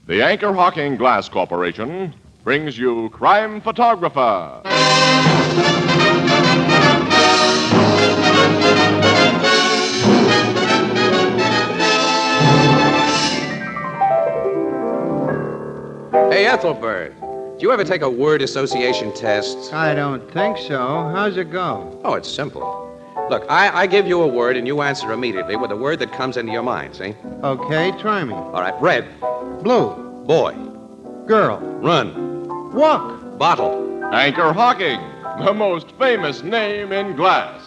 The Anchor Hocking Glass Corporation brings you Crime Photographer. Hey, Ethelbert, did you ever take a word association test? I don't think so. How's it go? Oh, it's simple. Look, I give you a word and you answer immediately with the word that comes into your mind, see? Okay, try me. All right, red, Blue. boy, Girl. run, Walk. bottle. Anchor Hocking, the most famous name in glass.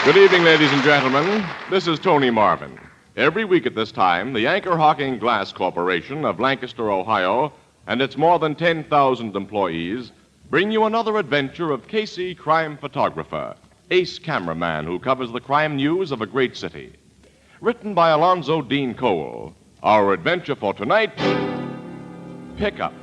Good evening, ladies and gentlemen. This is Tony Marvin. Every week at this time, the Anchor Hocking Glass Corporation of Lancaster, Ohio, and its more than 10,000 employees bring you another adventure of Casey, crime photographer, ace cameraman who covers the crime news of a great city. Written by Alonzo Dean Cole, our adventure for tonight, Pickup.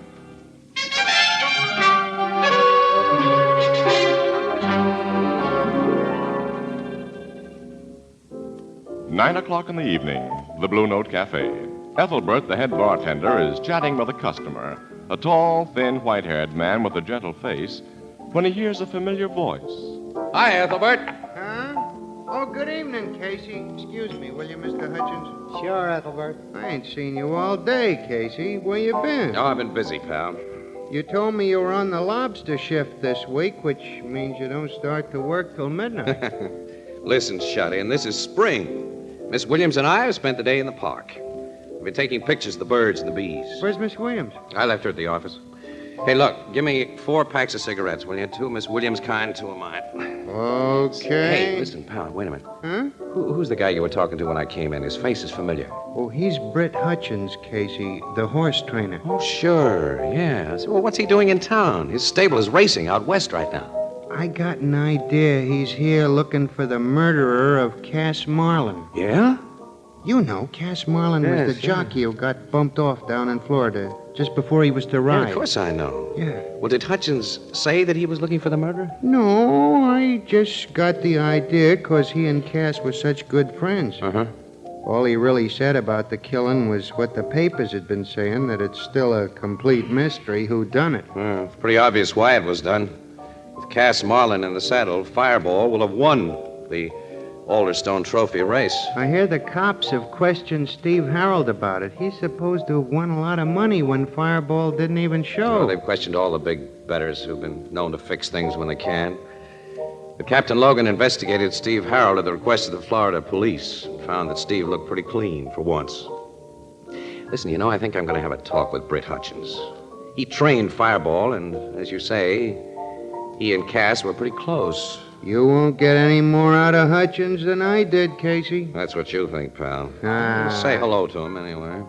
9:00 in the evening, the Blue Note Cafe. Ethelbert, the head bartender, is chatting with a customer, a tall, thin, white-haired man with a gentle face, when he hears a familiar voice. Hi, Ethelbert. Huh? Oh, good evening, Casey. Excuse me, will you, Mr. Hutchins? Sure, Ethelbert. I ain't seen you all day, Casey. Where you been? Oh, I've been busy, pal. You told me you were on the lobster shift this week, which means you don't start to work till midnight. Listen, Shuddy, this is spring. Miss Williams and I have spent the day in the park. We've been taking pictures of the birds and the bees. Where's Miss Williams? I left her at the office. Hey, look, give me 4 packs of cigarettes, will you? 2 Miss Williams' kind, 2 of mine. Okay. Hey, listen, pal, wait a minute. Huh? Who's the guy you were talking to when I came in? His face is familiar. Oh, he's Britt Hutchins, Casey, the horse trainer. Oh, sure, yeah. So, well, what's he doing in town? His stable is racing out west right now. I got an idea he's here looking for the murderer of Cass Marlin. Yeah? You know, Cass Marlin was the jockey who got bumped off down in Florida just before he was to ride. Yeah, of course I know. Yeah. Well, did Hutchins say that he was looking for the murderer? No, I just got the idea because he and Cass were such good friends. Uh-huh. All he really said about the killing was what the papers had been saying, that it's still a complete mystery who done it. Well, it's pretty obvious why it was done. With Cass Marlin in the saddle, Fireball will have won the Alderstone Trophy race. I hear the cops have questioned Steve Harold about it. He's supposed to have won a lot of money when Fireball didn't even show. Well, they've questioned all the big bettors who've been known to fix things when they can. But Captain Logan investigated Steve Harold at the request of the Florida police and found that Steve looked pretty clean for once. Listen, you know, I think I'm going to have a talk with Britt Hutchins. He trained Fireball, and as you say, he and Cass were pretty close. You won't get any more out of Hutchins than I did, Casey. That's what you think, pal. Ah. Say hello to him, anyway.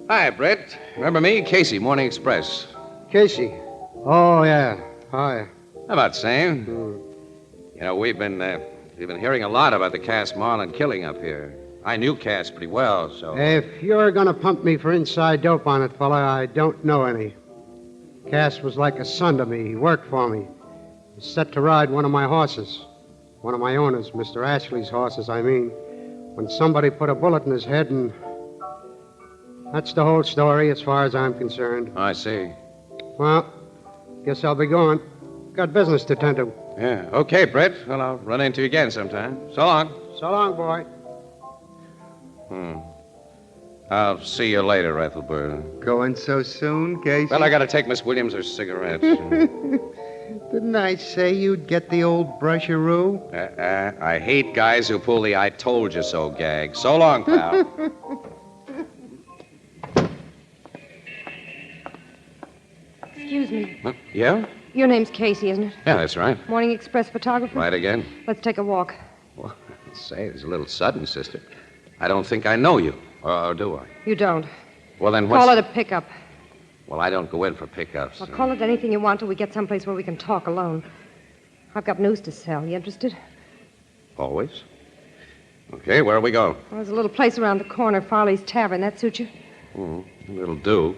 Hi, Britt. Remember me? Casey, Morning Express. Casey. Oh, yeah. Hi. How about same? You know, we've been hearing a lot about the Cass Marlin killing up here. I knew Cass pretty well, so... If you're going to pump me for inside dope on it, fella, I don't know any. Cass was like a son to me. He worked for me. He was set to ride one of my horses. One of my owners, Mr. Ashley's horses, I mean. When somebody put a bullet in his head and... That's the whole story as far as I'm concerned. I see. Well, guess I'll be going. Got business to tend to. Yeah. Okay, Britt. Well, I'll run into you again sometime. So long. So long, boy. I'll see you later, Ethelbert. Going so soon, Casey? Well, I got to take Miss Williams her cigarettes. Didn't I say you'd get the old brusheroo? I hate guys who pull the I told you so gag. So long, pal. Excuse me. Yeah? Your name's Casey, isn't it? Yeah, that's right. Morning Express photographer? Right again. Let's take a walk. Well, say, it's a little sudden, sister. I don't think I know you. Or do I? You don't. Well, then what's... Call it a pickup. Well, I don't go in for pickups. Well, call it anything you want till we get someplace where we can talk alone. I've got news to sell. You interested? Always. Okay, where do we go? Well, there's a little place around the corner, Farley's Tavern. That suit you? It'll do.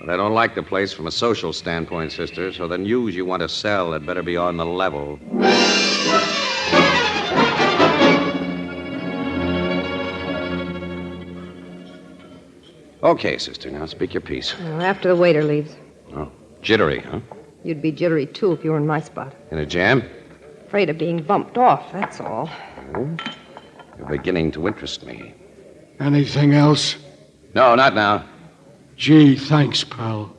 But I don't like the place from a social standpoint, sister, so the news you want to sell had better be on the level. Okay, sister, now speak your piece. Well, after the waiter leaves. Oh, jittery, huh? You'd be jittery, too, if you were in my spot. In a jam? Afraid of being bumped off, that's all. Oh, you're beginning to interest me. Anything else? No, not now. Gee, thanks, pal.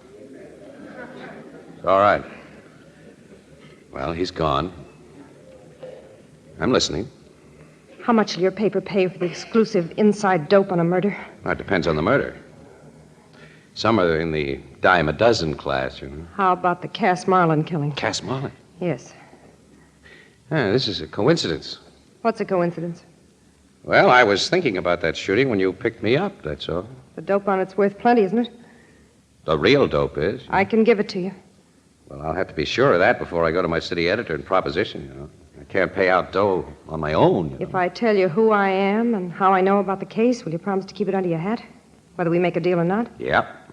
All right. Well, he's gone. I'm listening. How much will your paper pay for the exclusive inside dope on a murder? Well, it depends on the murder. Some are in the dime a dozen class, you know. How about the Cass Marlin killing? Cass Marlin? Yes. This is a coincidence. What's a coincidence? Well, I was thinking about that shooting when you picked me up, that's all. The dope on it's worth plenty, isn't it? The real dope is. I can give it to you. Well, I'll have to be sure of that before I go to my city editor and proposition, you know. I can't pay out dough on my own, you know. If I tell you who I am and how I know about the case, will you promise to keep it under your hat? Whether we make a deal or not? Yep.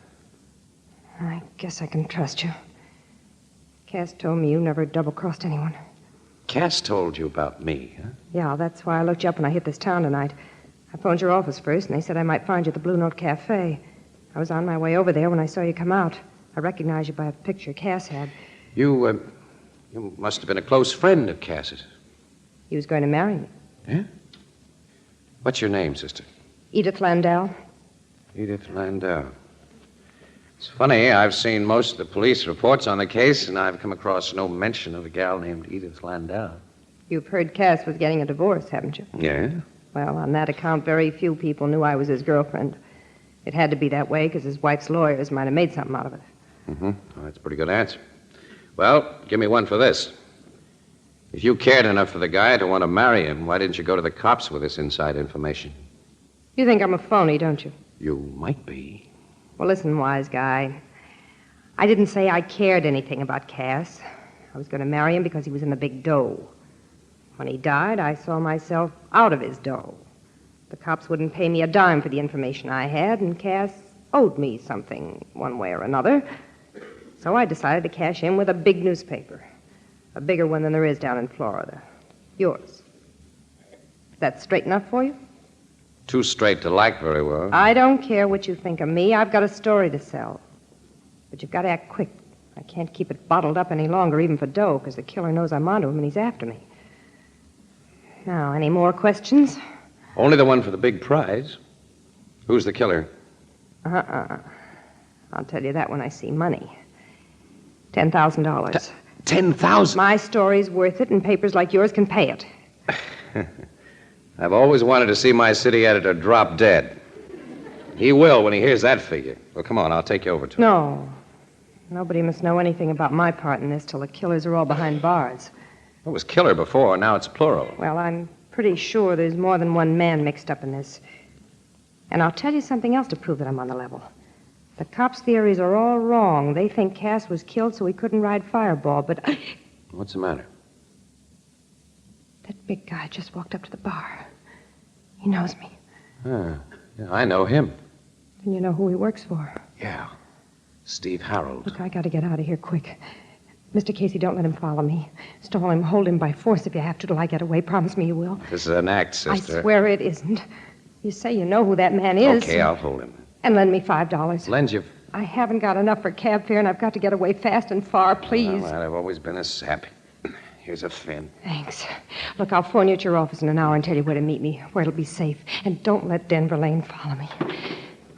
I guess I can trust you. Cass told me you never double-crossed anyone. Cass told you about me, huh? Yeah, that's why I looked you up when I hit this town tonight. I phoned your office first, and they said I might find you at the Blue Note Cafe. I was on my way over there when I saw you come out. I recognized you by a picture Cass had. You must have been a close friend of Cass's. He was going to marry me. Yeah? What's your name, sister? Edith Landau. Edith Landau. It's funny, I've seen most of the police reports on the case, and I've come across no mention of a gal named Edith Landau. You've heard Cass was getting a divorce, haven't you? Yeah? Well, on that account, very few people knew I was his girlfriend. It had to be that way because his wife's lawyers might have made something out of it. Mm-hmm. Well, that's a pretty good answer. Well, give me one for this. If you cared enough for the guy to want to marry him, why didn't you go to the cops with this inside information? You think I'm a phony, don't you? You might be. Well, listen, wise guy. I didn't say I cared anything about Cass. I was going to marry him because he was in the big dough. When he died, I saw myself out of his dough. The cops wouldn't pay me a dime for the information I had, and Cass owed me something one way or another. So I decided to cash in with a big newspaper. A bigger one than there is down in Florida. Yours. Is that straight enough for you? Too straight to like very well. I don't care what you think of me. I've got a story to sell. But you've got to act quick. I can't keep it bottled up any longer, even for dough, because the killer knows I'm onto him and he's after me. Now, any more questions? Only the one for the big prize. Who's the killer? I'll tell you that when I see money. $10,000. $10,000? My story's worth it, and papers like yours can pay it. I've always wanted to see my city editor drop dead. He will when he hears that figure. Well, come on, I'll take you over to him. No. Nobody must know anything about my part in this till the killers are all behind bars. It was killer before, now it's plural. Well, I'm pretty sure there's more than one man mixed up in this. And I'll tell you something else to prove that I'm on the level. The cops' theories are all wrong. They think Cass was killed so he couldn't ride Fireball, but... What's the matter? That big guy just walked up to the bar. He knows me. Yeah, I know him. And you know who he works for. Yeah, Steve Harold. Look, I gotta get out of here quick. Mr. Casey, don't let him follow me. Stall him, hold him by force if you have to till I get away. Promise me you will. This is an act, sister. I swear it isn't. You say you know who that man is. Okay, I'll hold him. And lend me $5. Lend you... I haven't got enough for cab fare, and I've got to get away fast and far, please. Well, I've always been a sap. Here's a fin. Thanks. Look, I'll phone you at your office in an hour and tell you where to meet me, where it'll be safe. And don't let Denver Lane follow me.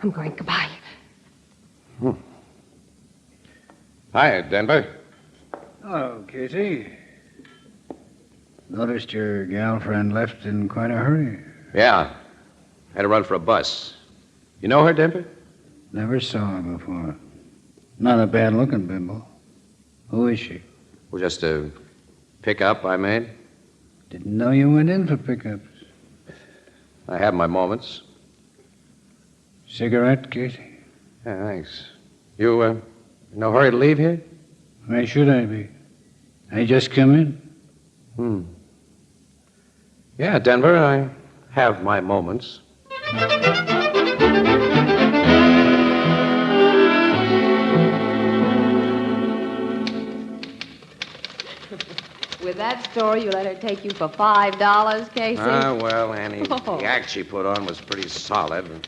I'm going. Goodbye. Hi, Denver. Oh, Casey. Noticed your gal friend left in quite a hurry. Yeah. Had to run for a bus. You know her, Denver? Never saw her before. Not a bad-looking bimbo. Who is she? Well, just a pickup I made. Didn't know you went in for pickups. I have my moments. Cigarette, Casey? Yeah, thanks. You, in no hurry to leave here? Why should I be? I just come in. Yeah, Denver, I have my moments. story you let her take you for $5, Casey? Well, Annie, Oh. the act she put on was pretty solid.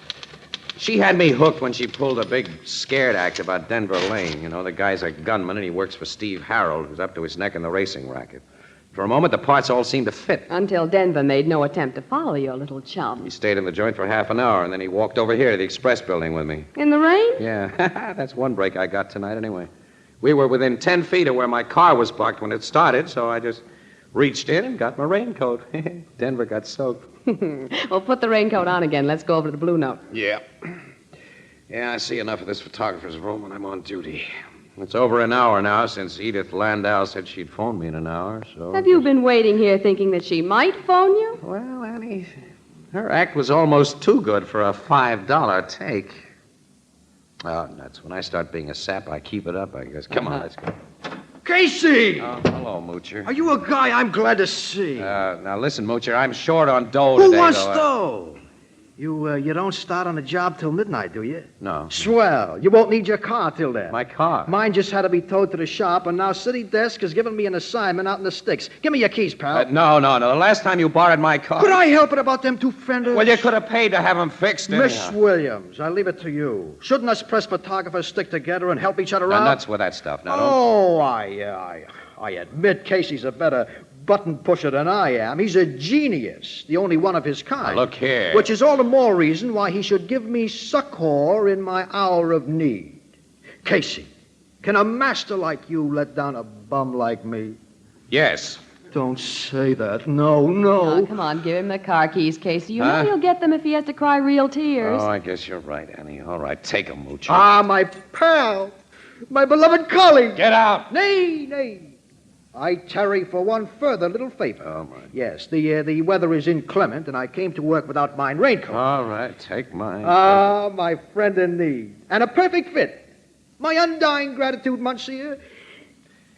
She had me hooked when she pulled a big scared act about Denver Lane. You know, the guy's a gunman, and he works for Steve Harold, who's up to his neck in the racing racket. For a moment, the parts all seemed to fit. Until Denver made no attempt to follow your little chum. He stayed in the joint for half an hour, and then he walked over here to the Express building with me. In the rain? Yeah, that's one break I got tonight anyway. We were within 10 feet of where my car was parked when it started, so I just reached in and got my raincoat. Denver got soaked. Well, put the raincoat on again. Let's go over to the Blue Note. Yeah. Yeah, I see enough of this photographer's room when I'm on duty. It's over an hour now since Edith Landau said she'd phone me in an hour, so... Have you been waiting here thinking that she might phone you? Well, Annie, her act was almost too good for a $5 take. Oh, nuts. When I start being a sap, I keep it up, I guess. Come on, let's go. Casey! Oh, hello, Moocher. Are you a guy I'm glad to see? Now, listen, Moocher, I'm short on dough Who today, wants though. dough? You don't start on the job till midnight, do you? No. Swell. You won't need your car till then. My car? Mine just had to be towed to the shop, and now City Desk has given me an assignment out in the sticks. Give me your keys, pal. No. The last time you borrowed my car... Could I help it about them two fenders? Well, you could have paid to have them fixed Miss anyhow. Williams, I leave it to you. Shouldn't us press photographers stick together and help each other Now, out? nuts with that stuff. Now, don't... Oh, I admit Casey's a better button pusher than I am. He's a genius, the only one of his kind. Now, look here. Which is all the more reason why he should give me succor in my hour of need. Casey, can a master like you let down a bum like me? Yes. Don't say that. No. Oh, come on, give him the car keys, Casey. You know he'll get them if he has to cry real tears. Oh, I guess you're right, Annie. All right, take them, Moocher. Ah, my pal, my beloved colleague. Get out. Nay. I tarry for one further little favor. Oh, my. Yes, the weather is inclement, and I came to work without mine raincoat. All right, take mine. Ah, my friend in need. And a perfect fit. My undying gratitude, Monsieur.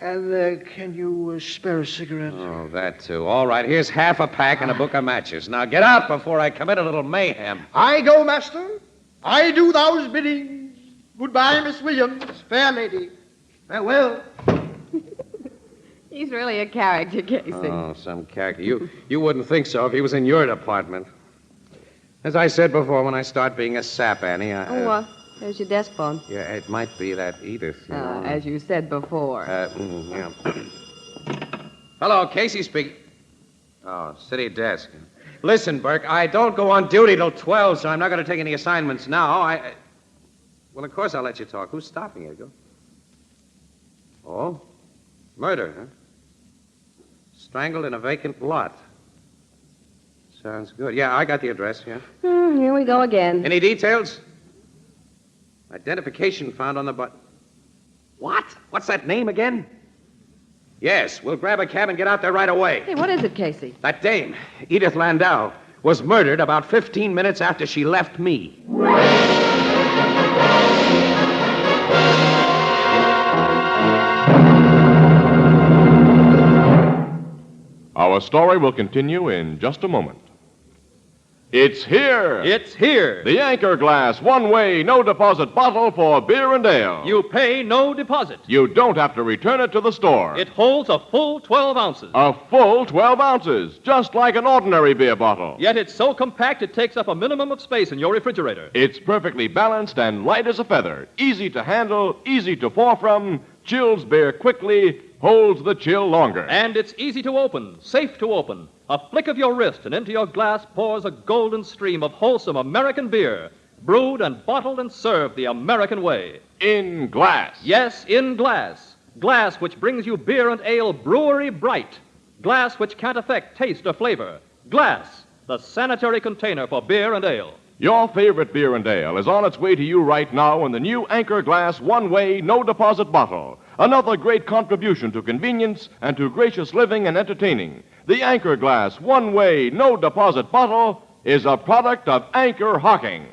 And can you spare a cigarette? Oh, that too. All right, here's half a pack and a book of matches. Now get out before I commit a little mayhem. I go, master. I do thou's biddings. Goodbye, Miss Williams, fair lady. Farewell. He's really a character, Casey. Oh, some character. You wouldn't think so if he was in your department. As I said before, when I start being a sap, Annie, There's your desk phone. Yeah, it might be that Edith. You know. As you said before. Yeah. Hello, Casey speaking. Oh, city desk. Listen, Burke, I don't go on duty till 12, so I'm not going to take any assignments now. Well, of course I'll let you talk. Who's stopping you? Go. Oh? Murder, huh? Strangled in a vacant lot. Sounds good. Yeah, I got the address, yeah. Here we go again. Any details? Identification found on the butt. What? What's that name again? Yes, we'll grab a cab and get out there right away. Hey, what is it, Casey? That dame, Edith Landau, was murdered about 15 minutes after she left me. Our story will continue in just a moment. It's here. It's here. The Anchor Glass one-way, no-deposit bottle for beer and ale. You pay no deposit. You don't have to return it to the store. It holds a full 12 ounces. A full 12 ounces, just like an ordinary beer bottle. Yet it's so compact it takes up a minimum of space in your refrigerator. It's perfectly balanced and light as a feather. Easy to handle, easy to pour from, chills beer quickly, holds the chill longer. And it's easy to open, safe to open. A flick of your wrist and into your glass pours a golden stream of wholesome American beer, brewed and bottled and served the American way. In glass. Yes, in glass. Glass which brings you beer and ale brewery bright. Glass which can't affect taste or flavor. Glass, the sanitary container for beer and ale. Your favorite beer and ale is on its way to you right now in the new Anchor Glass one-way, no-deposit bottle. Another great contribution to convenience and to gracious living and entertaining. The Anchor Glass one-way, no-deposit bottle is a product of Anchor Hocking.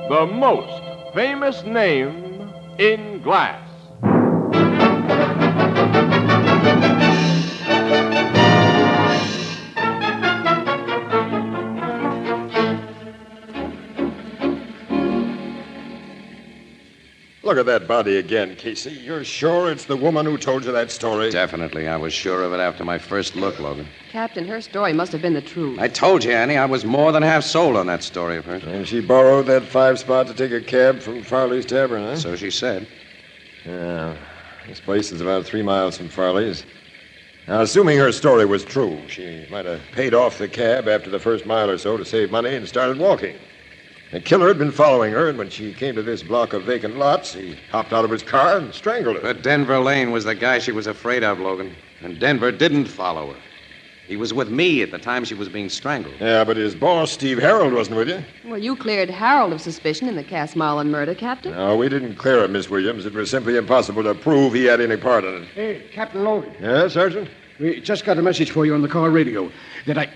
The most famous name in glass. Look at that body again, Casey. You're sure it's the woman who told you that story? Definitely. I was sure of it after my first look, Logan. Captain, her story must have been the truth. I told you, Annie, I was more than half sold on that story of hers. And she borrowed that 5-spot to take a cab from Farley's Tavern, huh? So she said. Yeah. This place is about 3 miles from Farley's. Now, assuming her story was true, she might have paid off the cab after the first mile or so to save money and started walking. The killer had been following her, and when she came to this block of vacant lots, he hopped out of his car and strangled her. But Denver Lane was the guy she was afraid of, Logan. And Denver didn't follow her. He was with me at the time she was being strangled. Yeah, but his boss, Steve Harold, wasn't with you. Well, you cleared Harold of suspicion in the Cass Marlin murder, Captain. No, we didn't clear him, Miss Williams. It was simply impossible to prove he had any part in it. Hey, Captain Logan. Yeah, Sergeant? We just got a message for you on the car radio that I...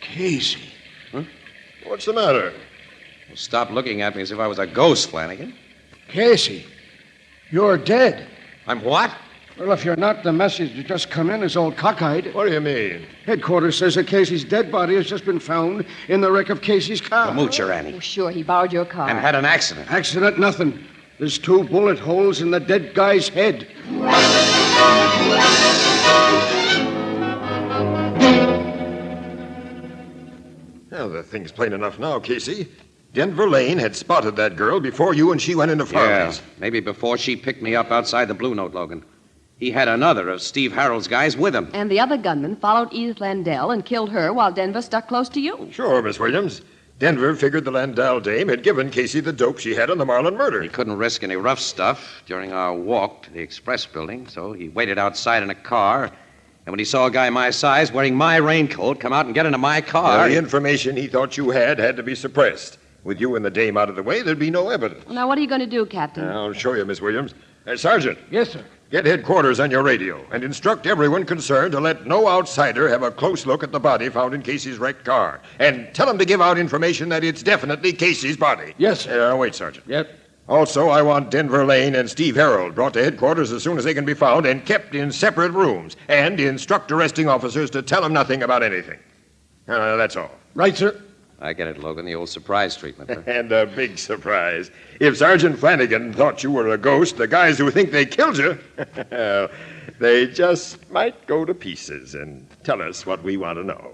Casey. Huh? What's the matter? Well, stop looking at me as if I was a ghost, Flanagan. Casey, you're dead. I'm what? Well, if you're not, the message that just come in is all cockeyed. What do you mean? Headquarters says that Casey's dead body has just been found in the wreck of Casey's car. The moocher, Annie. Oh, sure, he borrowed your car. And had an accident. Accident, nothing. There's 2 bullet holes in the dead guy's head. Well, the thing's plain enough now, Casey. Denver Lane had spotted that girl before you and she went into Farley's. Yeah, maybe before she picked me up outside the Blue Note, Logan. He had another of Steve Harold's guys with him. And the other gunman followed Edith Landell and killed her while Denver stuck close to you. Sure, Miss Williams. Denver figured the Landau dame had given Casey the dope she had on the Marlin murder. He couldn't risk any rough stuff during our walk to the Express building, so he waited outside in a car. And when he saw a guy my size wearing my raincoat come out and get into my car... The information he thought you had to be suppressed. With you and the dame out of the way, there'd be no evidence. Now, what are you going to do, Captain? I'll show you, Miss Williams. Sergeant. Yes, sir. Get headquarters on your radio and instruct everyone concerned to let no outsider have a close look at the body found in Casey's wrecked car. And tell them to give out information that it's definitely Casey's body. Yes, sir. Wait, Sergeant. Yep. Also, I want Denver Lane and Steve Harold brought to headquarters as soon as they can be found and kept in separate rooms. And instruct arresting officers to tell them nothing about anything. That's all. Right, sir. I get it, Logan, the old surprise treatment. Huh? And a big surprise. If Sergeant Flanagan thought you were a ghost, the guys who think they killed you, well, they just might go to pieces and tell us what we want to know.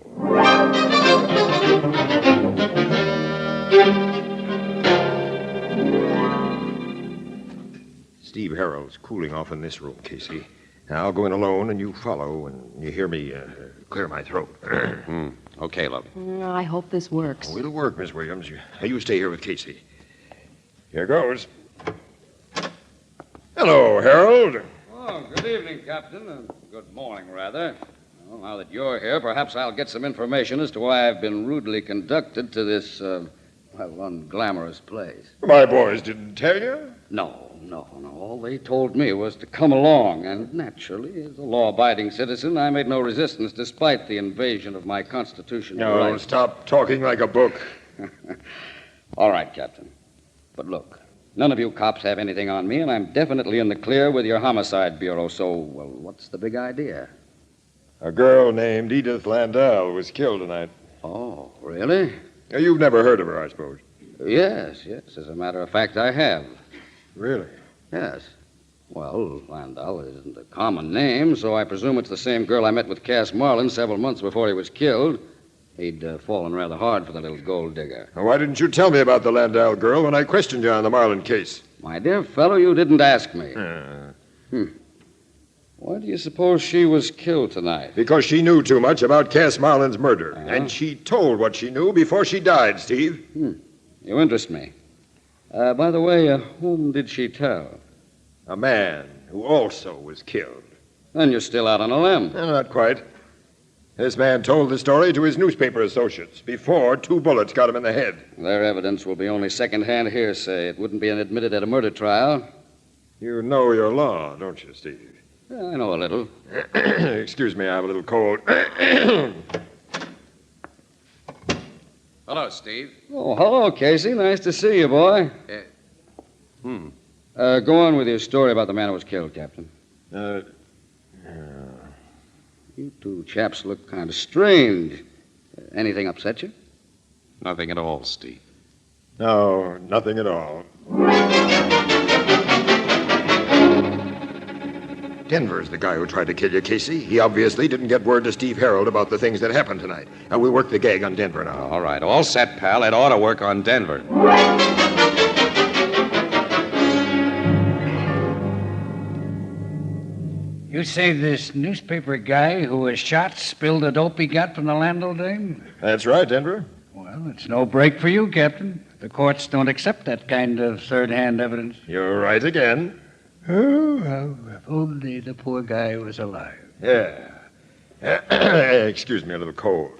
Steve Harold's cooling off in this room, Casey. Now, I'll go in alone, and you follow, and you hear me clear my throat. Okay, Logan. I hope this works. Oh, it'll work, Miss Williams. You stay here with Casey. Here goes. Hello, Harold. Oh, good evening, Captain. Good morning, rather. Well, now that you're here, perhaps I'll get some information as to why I've been rudely conducted to this, unglamorous place. My boys didn't tell you? No. All they told me was to come along, and naturally, as a law-abiding citizen, I made no resistance despite the invasion of my constitutional rights. Stop talking like a book. All right, Captain. But look, none of you cops have anything on me, and I'm definitely in the clear with your homicide bureau, so, well, what's the big idea? A girl named Edith Landau was killed tonight. Oh, really? You've never heard of her, I suppose. Yes. As a matter of fact, I have. Really? Yes. Well, Landau isn't a common name, so I presume it's the same girl I met with Cass Marlin several months before he was killed. He'd fallen rather hard for the little gold digger. Why didn't you tell me about the Landau girl when I questioned you on the Marlin case? My dear fellow, you didn't ask me. Why do you suppose she was killed tonight? Because she knew too much about Cass Marlin's murder. And she told what she knew before she died, Steve. You interest me. By the way, whom did she tell? A man who also was killed. Then you're still out on a limb. Not quite. This man told the story to his newspaper associates before 2 bullets got him in the head. Their evidence will be only second-hand hearsay. It wouldn't be admitted at a murder trial. You know your law, don't you, Steve? Yeah, I know a little. Excuse me, I have a little cold. Hello, Steve. Oh, hello, Casey. Nice to see you, boy. Go on with your story about the man who was killed, Captain. You two chaps look kind of strange. Anything upset you? Nothing at all, Steve. No, nothing at all. Denver's the guy who tried to kill you, Casey. He obviously didn't get word to Steve Harold about the things that happened tonight. Now, we'll work the gag on Denver now. All right, all set, pal. It ought to work on Denver. You say this newspaper guy who was shot spilled the dope he got from the Landau dame? That's right, Denver. Well, it's no break for you, Captain. The courts don't accept that kind of third-hand evidence. You're right again. Oh, well, if only the poor guy was alive. Yeah. Excuse me, a little cold.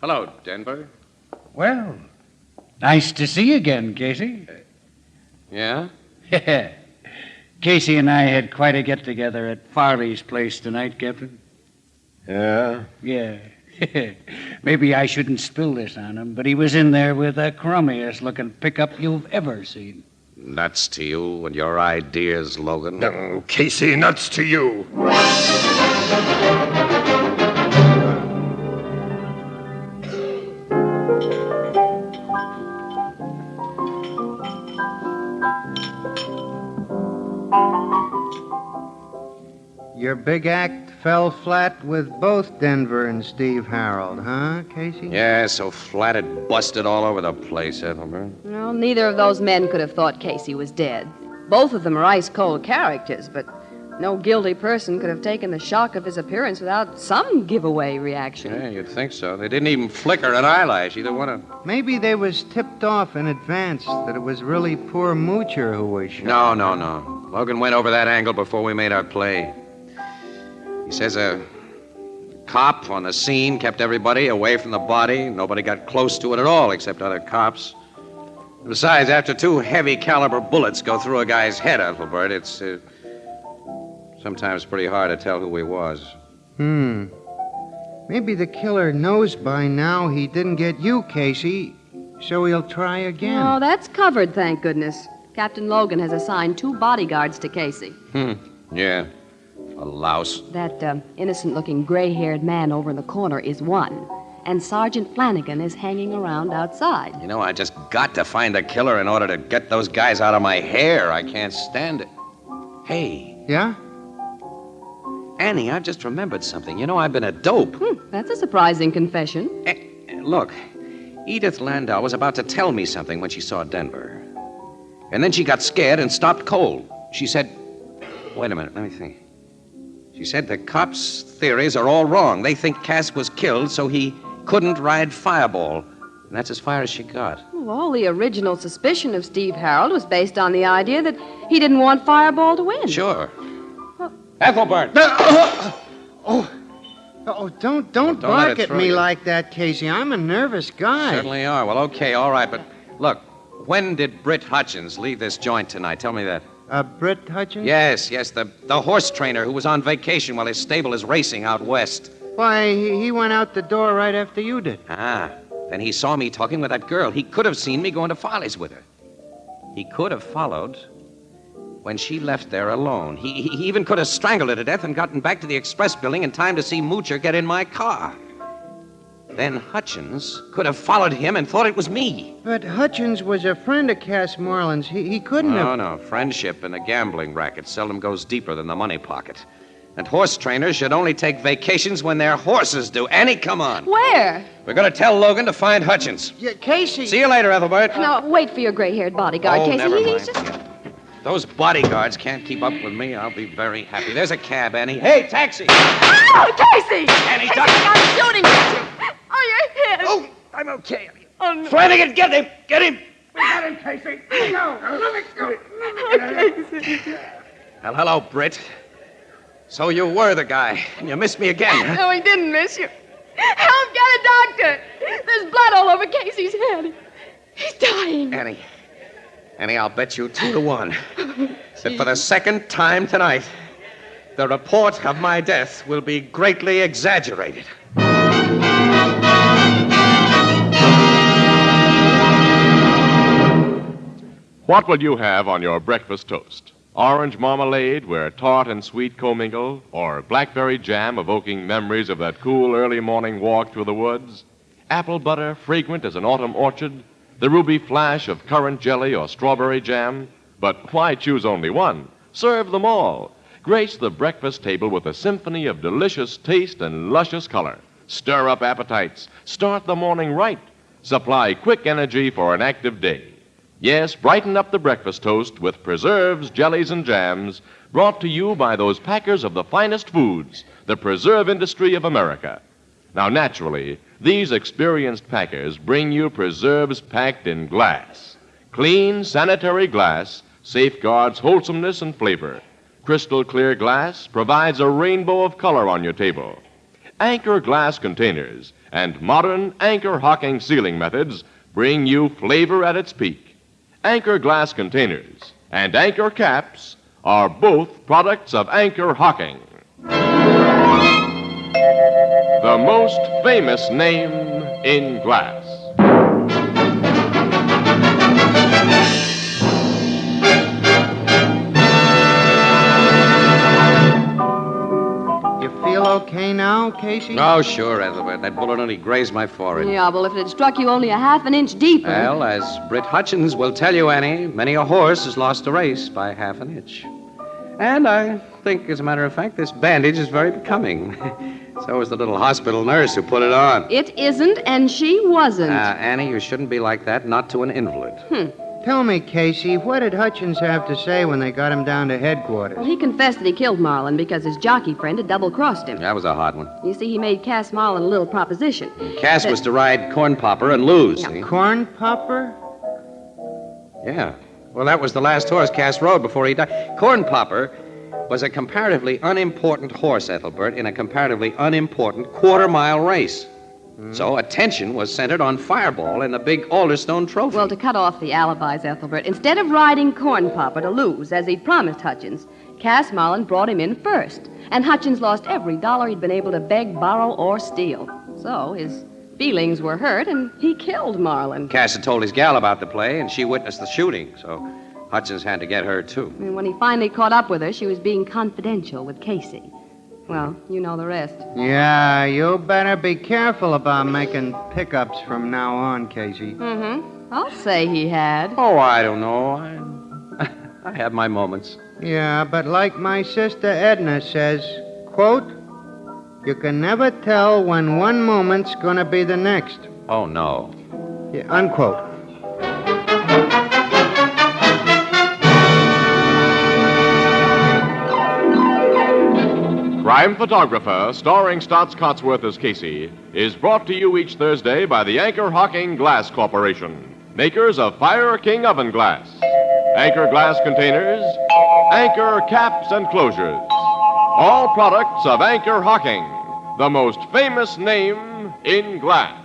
Hello, Denver. Well, nice to see you again, Casey. Yeah? Casey and I had quite a get-together at Farley's place tonight, Captain. Yeah? Yeah. Maybe I shouldn't spill this on him, but he was in there with the crummiest-looking pickup you've ever seen. Nuts to you and your ideas, Logan. No, Casey, nuts to you. Your big act fell flat with both Denver and Steve Harold, huh, Casey? Yeah, so flat it busted all over the place, Ethelbert. Well, neither of those men could have thought Casey was dead. Both of them are ice-cold characters, but no guilty person could have taken the shock of his appearance without some giveaway reaction. Yeah, you'd think so. They didn't even flicker an eyelash, either one of them. Maybe they was tipped off in advance that it was really poor Moocher who was shot. No. Logan went over that angle before we made our play. He says a cop on the scene kept everybody away from the body. Nobody got close to it at all except other cops. Besides, after 2 heavy-caliber bullets go through a guy's head, Ethelbert, it's sometimes pretty hard to tell who he was. Maybe the killer knows by now he didn't get you, Casey, so he'll try again. Oh, that's covered, thank goodness. Captain Logan has assigned 2 bodyguards to Casey. Yeah. A louse. That innocent-looking gray-haired man over in the corner is one, and Sergeant Flanagan is hanging around outside. You know, I just got to find a killer in order to get those guys out of my hair. I can't stand it. Hey. Yeah? Annie, I've just remembered something. You know, I've been a dope. That's a surprising confession. Look, Edith Landau was about to tell me something when she saw Denver. And then she got scared and stopped cold. She said, wait a minute, let me think. She said the cops' theories are all wrong. They think Cass was killed so he couldn't ride Fireball. And that's as far as she got. Well, the original suspicion of Steve Harold was based on the idea that he didn't want Fireball to win. Sure. Ethelbert! Don't bark at me like that, Casey. I'm a nervous guy. Certainly are. Well, okay, all right, but look, when did Britt Hutchins leave this joint tonight? Tell me that. Britt Hutchins? Yes, the horse trainer who was on vacation while his stable is racing out west. Why, he went out the door right after you did. Then he saw me talking with that girl. He could have seen me going to Farley's with her. He could have followed when she left there alone. He even could have strangled her to death and gotten back to the express building in time to see Moocher get in my car. Then Hutchins could have followed him and thought it was me. But Hutchins was a friend of Cass Marlin's. He couldn't have... No. Friendship in a gambling racket seldom goes deeper than the money pocket. And horse trainers should only take vacations when their horses do. Annie, come on. Where? We're going to tell Logan to find Hutchins. Yeah, Casey... See you later, Ethelbert. Now, wait for your gray-haired bodyguard, Casey. Never mind. He's just... Those bodyguards can't keep up with me. I'll be very happy. There's a cab, Annie. Hey, taxi! Oh, Casey! Annie, Casey, duck! I'm shooting at you! Oh, your head! Oh, I'm okay. Oh, no. Flanagan, get him! Get him! We got him, Casey. Go. Let me go. Oh, Casey. Well, hello, Britt. So you were the guy, and you missed me again, huh? No, he didn't miss you. Help, get a doctor! There's blood all over Casey's head. He's dying. Annie, I'll bet you 2-1 that for the second time tonight, the report of my death will be greatly exaggerated. What will you have on your breakfast toast? Orange marmalade, where tart and sweet commingle, or blackberry jam evoking memories of that cool early morning walk through the woods? apple butter fragrant as an autumn orchard, the ruby flash of currant jelly or strawberry jam. But why choose only one? Serve them all. Grace the breakfast table with a symphony of delicious taste and luscious color. Stir up appetites. Start the morning right. Supply quick energy for an active day. Yes, brighten up the breakfast toast with preserves, jellies, and jams, brought to you by those packers of the finest foods, the preserve industry of America. Now, naturally, these experienced packers bring you preserves packed in glass. Clean, sanitary glass safeguards wholesomeness and flavor. Crystal clear glass provides a rainbow of color on your table. Anchor glass containers and modern Anchor hocking sealing methods bring you flavor at its peak. Anchor glass containers and Anchor caps are both products of Anchor Hocking. The most famous name in glass. You feel okay now, Casey? Oh, sure, Ethelbert. That bullet only grazed my forehead. Yeah, well, if it had struck you only a half an inch deeper. Well, as Britt Hutchins will tell you, Annie, many a horse has lost a race by half an inch. And I think, as a matter of fact, this bandage is very becoming. So is the little hospital nurse who put it on. It isn't, and she wasn't. Annie, you shouldn't be like that, not to an invalid. Tell me, Casey, what did Hutchins have to say when they got him down to headquarters? Well, he confessed that he killed Marlin because his jockey friend had double-crossed him. That was a hard one. You see, he made Cass Marlin a little proposition. Cass was to ride Corn Popper and lose, see? Corn Popper? Yeah. Well, that was the last horse Cass rode before he died. Corn Popper was a comparatively unimportant horse, Ethelbert, in a comparatively unimportant quarter-mile race. So attention was centered on Fireball and the big Alderstone Trophy. Well, to cut off the alibis, Ethelbert, instead of riding Corn Popper to lose, as he'd promised Hutchins, Cass Marlin brought him in first. And Hutchins lost every dollar he'd been able to beg, borrow, or steal. So his feelings were hurt, and he killed Marlin. Cass had told his gal about the play, and she witnessed the shooting, so Hutchins had to get her, too. And when he finally caught up with her, she was being confidential with Casey. Well, you know the rest. Yeah, you better be careful about making pickups from now on, Casey. I'll say he had. Oh, I don't know. I have my moments. Yeah, but like my sister Edna says, quote, you can never tell when one moment's gonna be the next. Oh, no. Yeah, unquote. Crime Photographer, starring Stotts Cotsworth as Casey, is brought to you each Thursday by the Anchor Hocking Glass Corporation, makers of Fire King oven glass, Anchor glass containers, Anchor caps and closures. All products of Anchor Hocking, the most famous name in glass.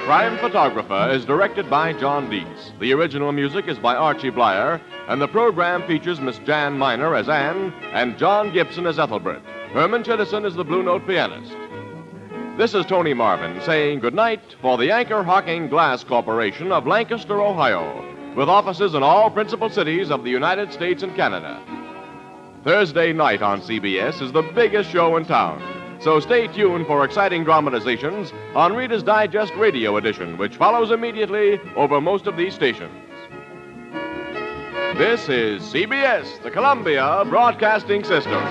Crime Photographer is directed by John Dietz. The original music is by Archie Blyer, and the program features Miss Jan Miner as Anne and John Gibson as Ethelbert. Herman Chittison is the Blue Note pianist. This is Tony Marvin saying goodnight for the Anchor Hocking Glass Corporation of Lancaster, Ohio, with offices in all principal cities of the United States and Canada. Thursday night on CBS is the biggest show in town. So stay tuned for exciting dramatizations on Reader's Digest Radio Edition, which follows immediately over most of these stations. This is CBS, the Columbia Broadcasting System.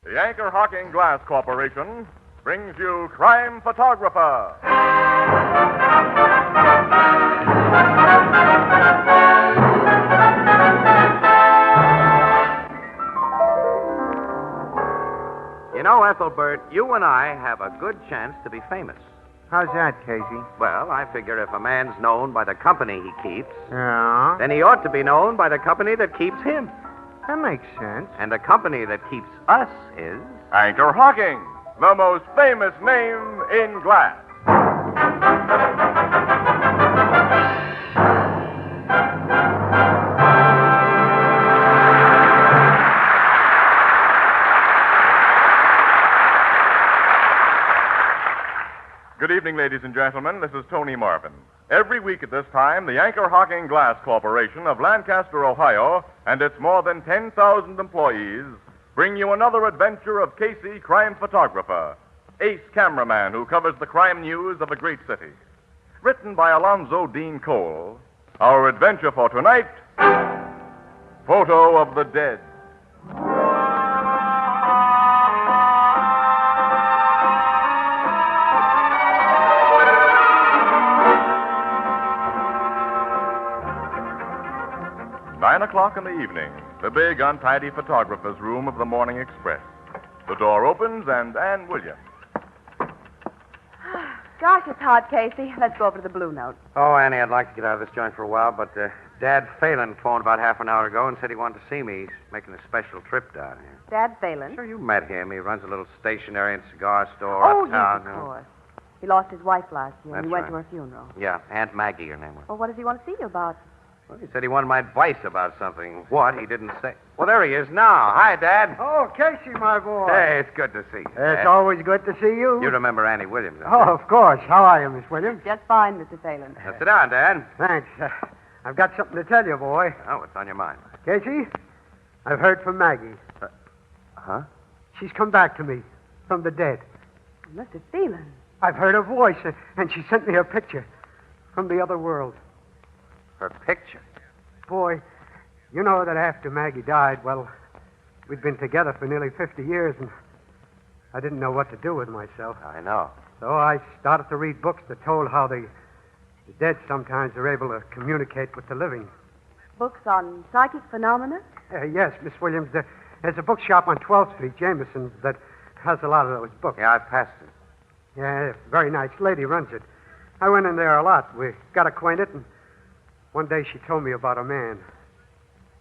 The Anchor Hocking Glass Corporation brings you Crime Photographer. You know, Ethelbert, you and I have a good chance to be famous. How's that, Casey? Well, I figure if a man's known by the company he keeps, Yeah? then he ought to be known by the company that keeps him. That makes sense. And the company that keeps us is... Anchor Hocking, the most famous name in glass. Good evening, ladies and gentlemen. This is Tony Marvin. Every week at this time, the Anchor Hocking Glass Corporation of Lancaster, Ohio, and its more than 10,000 employees bring you another adventure of Casey, crime photographer, ace cameraman who covers the crime news of a great city. Written by Alonzo Dean Cole, our adventure for tonight, Photo of the Dead. 9 o'clock in the evening, the big, untidy photographer's room of the Morning Express. The door opens, and Ann Williams. Gosh, it's hot, Casey. Let's go over to the Blue Note. Oh, Annie, I'd like to get out of this joint for a while, but Dad Phelan phoned about half an hour ago and said he wanted to see me. He's making a special trip down here. Dad Phelan? Sure, you met him. He runs a little stationery and cigar store Oh, uptown. yes, of course. He lost his wife last year, and That's he went right. to her funeral. Yeah, Aunt Maggie, her name was. Well, what does he want to see you about? Well, he said he wanted my advice about something. What? He didn't say. Well, there he is now. Hi, Dad. Oh, Casey, my boy. Hey, it's good to see you. It's always good to see you. You remember Annie Williams, don't Oh, you? of course. How are you, Miss Williams? Just fine, Mr. Phelan. Now, sit down, Dad. Thanks. I've got something to tell you, boy. Oh, what's on your mind? Casey, I've heard from Maggie. Huh? She's come back to me from the dead. Mr. Phelan. I've heard her voice, and she sent me her picture from the other world. Her picture? Boy, you know that after Maggie died, well, we'd been together for nearly 50 years, and I didn't know what to do with myself. I know. So I started to read books that told how the dead sometimes are able to communicate with the living. Books on psychic phenomena? Yes, Miss Williams. There's a bookshop on 12th Street, Jameson's, that has a lot of those books. Yeah, I've passed it. Yeah, very nice lady runs it. I went in there a lot. We got acquainted, and one day she told me about a man.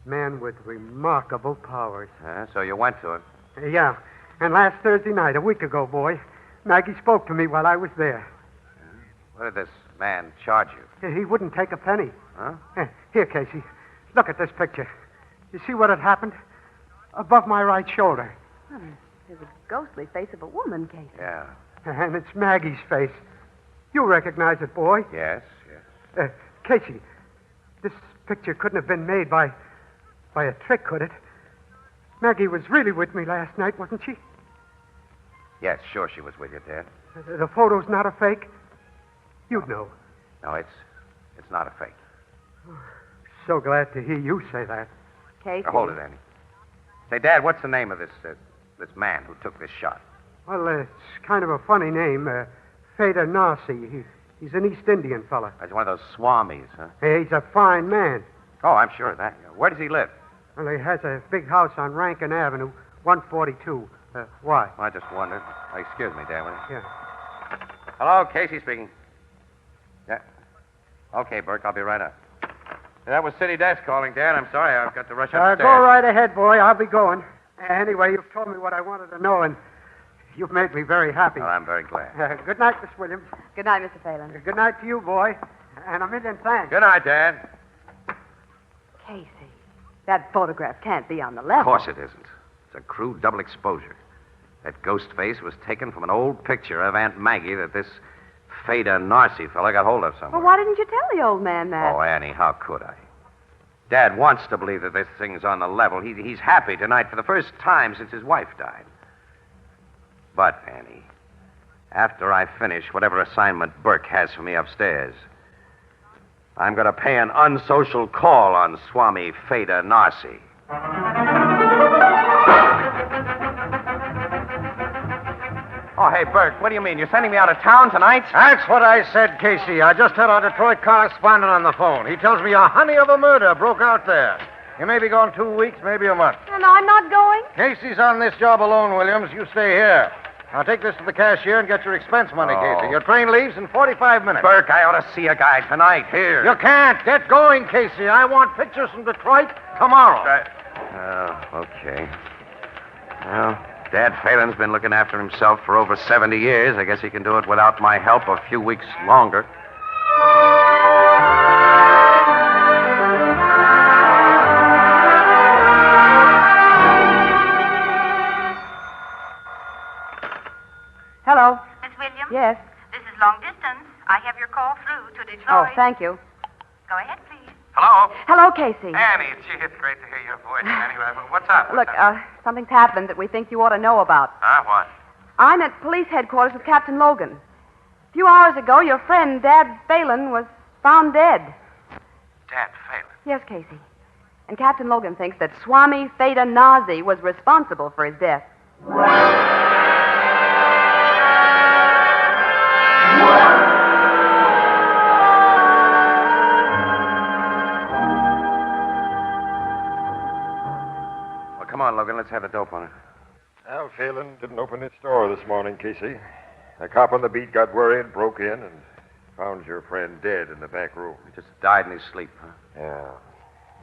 Man with remarkable powers. So you went to him. Yeah, and last Thursday night, a week ago, boy, Maggie spoke to me while I was there. What did this man charge you? He wouldn't take a penny. Huh? Here, Casey, look at this picture. You see what had happened? Above my right shoulder. There's a ghostly face of a woman, Casey. Yeah. And it's Maggie's face. You recognize it, boy. Yes, yes. Casey, this picture couldn't have been made by a trick, could it? Maggie was really with me last night, wasn't she? Yes, sure she was with you, Dad. The photo's not a fake? You'd know. No, it's not a fake. So glad to hear you say that. Casey. Hold it, Annie. Say, Dad, what's the name of this man who took this shot? Well, it's kind of a funny name. Feda Narsi. He's an East Indian fella. He's one of those swamis, huh? Hey, he's a fine man. Oh, I'm sure of that. Where does he live? Well, he has a big house on Rankin Avenue, 142. Why? Well, I just wondered. Excuse me, Dad. Yeah. Hello, Casey speaking. Yeah. Okay, Burke, I'll be right up. That was City Desk calling, Dad. I'm sorry, I've got to rush upstairs. Go right ahead, boy. I'll be going. Anyway, you've told me what I wanted to know, and you've made me very happy. Well, I'm very glad. Good night, Miss Williams. Good night, Mr. Phelan. Good night to you, boy. And a million thanks. Good night, Dad. Casey, that photograph can't be on the Of level. course it isn't. It's a crude double exposure. That ghost face was taken from an old picture of Aunt Maggie that this Feda Narsi fella got hold of somewhere. Well, why didn't you tell the old man that? Oh, Annie, how could I? Dad wants to believe that this thing's on the level. He's happy tonight for the first time since his wife died. But, Annie, after I finish whatever assignment Burke has for me upstairs, I'm going to pay an unsocial call on Swami Feda Narsi. Oh, hey, Burke, what do you mean? You're sending me out of town tonight? That's what I said, Casey. I just had our Detroit correspondent on the phone. He tells me a honey of a murder broke out there. You may be gone 2 weeks, maybe a month. And I'm not going? Casey's on this job alone, Williams. You stay here. Now take this to the cashier and get your expense money, Casey. Your train leaves in 45 minutes. Burke, I ought to see a guy tonight. Here. You can't. Get going, Casey. I want pictures from Detroit tomorrow. Oh, okay. Well, Dad Phelan's been looking after himself for over 70 years. I guess he can do it without my help a few weeks longer. Hello. Miss Williams? Yes. This is long distance. I have your call through to Detroit. Oh, thank you. Go ahead, please. Hello? Hello, Casey. Annie, it's great to hear your voice. Anyway, what's up? Look, something's happened that we think you ought to know about. What? I'm at police headquarters with Captain Logan. A few hours ago, your friend, Dad Phelan, was found dead. Dad Phelan? Yes, Casey. And Captain Logan thinks that Swami Feda Nazi was responsible for his death. Well, come on, Logan. Let's have the dope on it. Al Phelan didn't open his store this morning, Casey. A cop on the beat got worried, broke in, and found your friend dead in the back room. He just died in his sleep, huh? Yeah.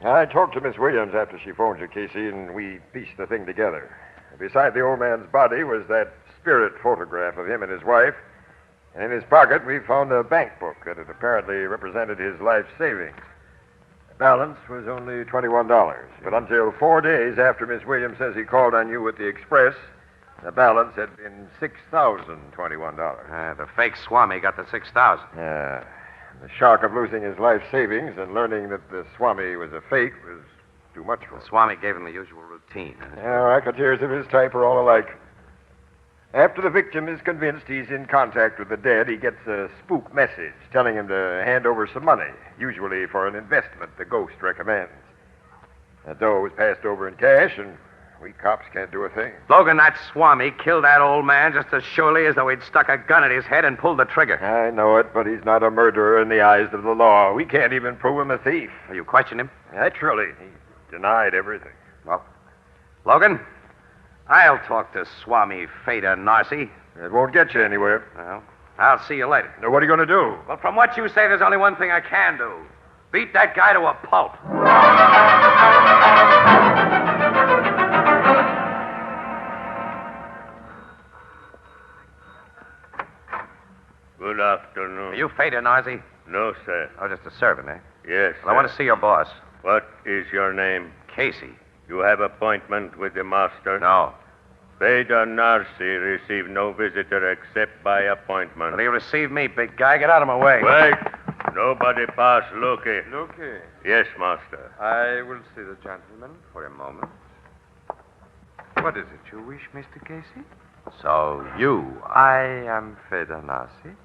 I talked to Miss Williams after she phoned you, Casey, and we pieced the thing together. Beside the old man's body was that spirit photograph of him and his wife. And in his pocket, we found a bank book that had apparently represented his life savings. The balance was only $21. But until 4 days after Miss Williams says he called on you with the express, the balance had been $6,021. The fake Swami got the 6,000. Yeah. The shock of losing his life savings and learning that the Swami was a fake was too much for him. The Swami gave him the usual routine. Yeah, racketeers of his type are all alike. After the victim is convinced he's in contact with the dead, he gets a spook message telling him to hand over some money, usually for an investment the ghost recommends. The dough was passed over in cash, and we cops can't do a thing. Logan, that Swami killed that old man just as surely as though he'd stuck a gun at his head and pulled the trigger. I know it, but he's not a murderer in the eyes of the law. We can't even prove him a thief. You questioned him? Naturally. He denied everything. Well, Logan, I'll talk to Swami Feda Narsi. It won't get you anywhere. Well, I'll see you later. Now, what are you going to do? Well, from what you say, there's only one thing I can do. Beat that guy to a pulp. Good afternoon. Are you Feda Narsi? No, sir. Oh, just a servant, eh? Yes, Well, I want to see your boss. What is your name? Casey. You have appointment with the master? No. Feda Narsi received no visitor except by appointment. Will he receive me, big guy? Get out of my way. Wait. Nobody pass Lucky. Lucky. Yes, master. I will see the gentleman for a moment. What is it you wish, Mr. Casey? So, you... I am Feda Narsi.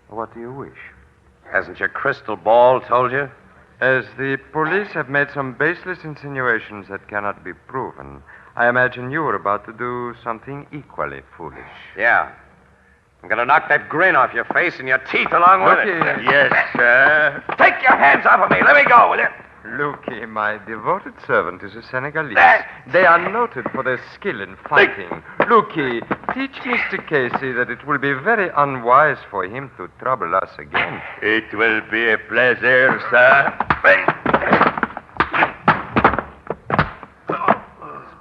What do you wish? Hasn't your crystal ball told you? As the police have made some baseless insinuations that cannot be proven, I imagine you are about to do something equally foolish. Yeah. I'm going to knock that grin off your face and your teeth along with it. Yes, sir. Take your hands off of me. Let me go, will you? Lucky, my devoted servant, is a Senegalese. They are noted for their skill in fighting. Lucky, teach Mr. Casey that it will be very unwise for him to trouble us again. It will be a pleasure, sir.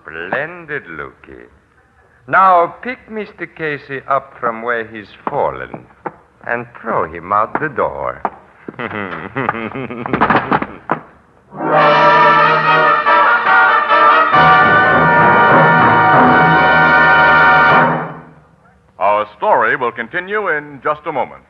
Splendid, Lucky. Now pick Mr. Casey up from where he's fallen and throw him out the door. Our story will continue in just a moment.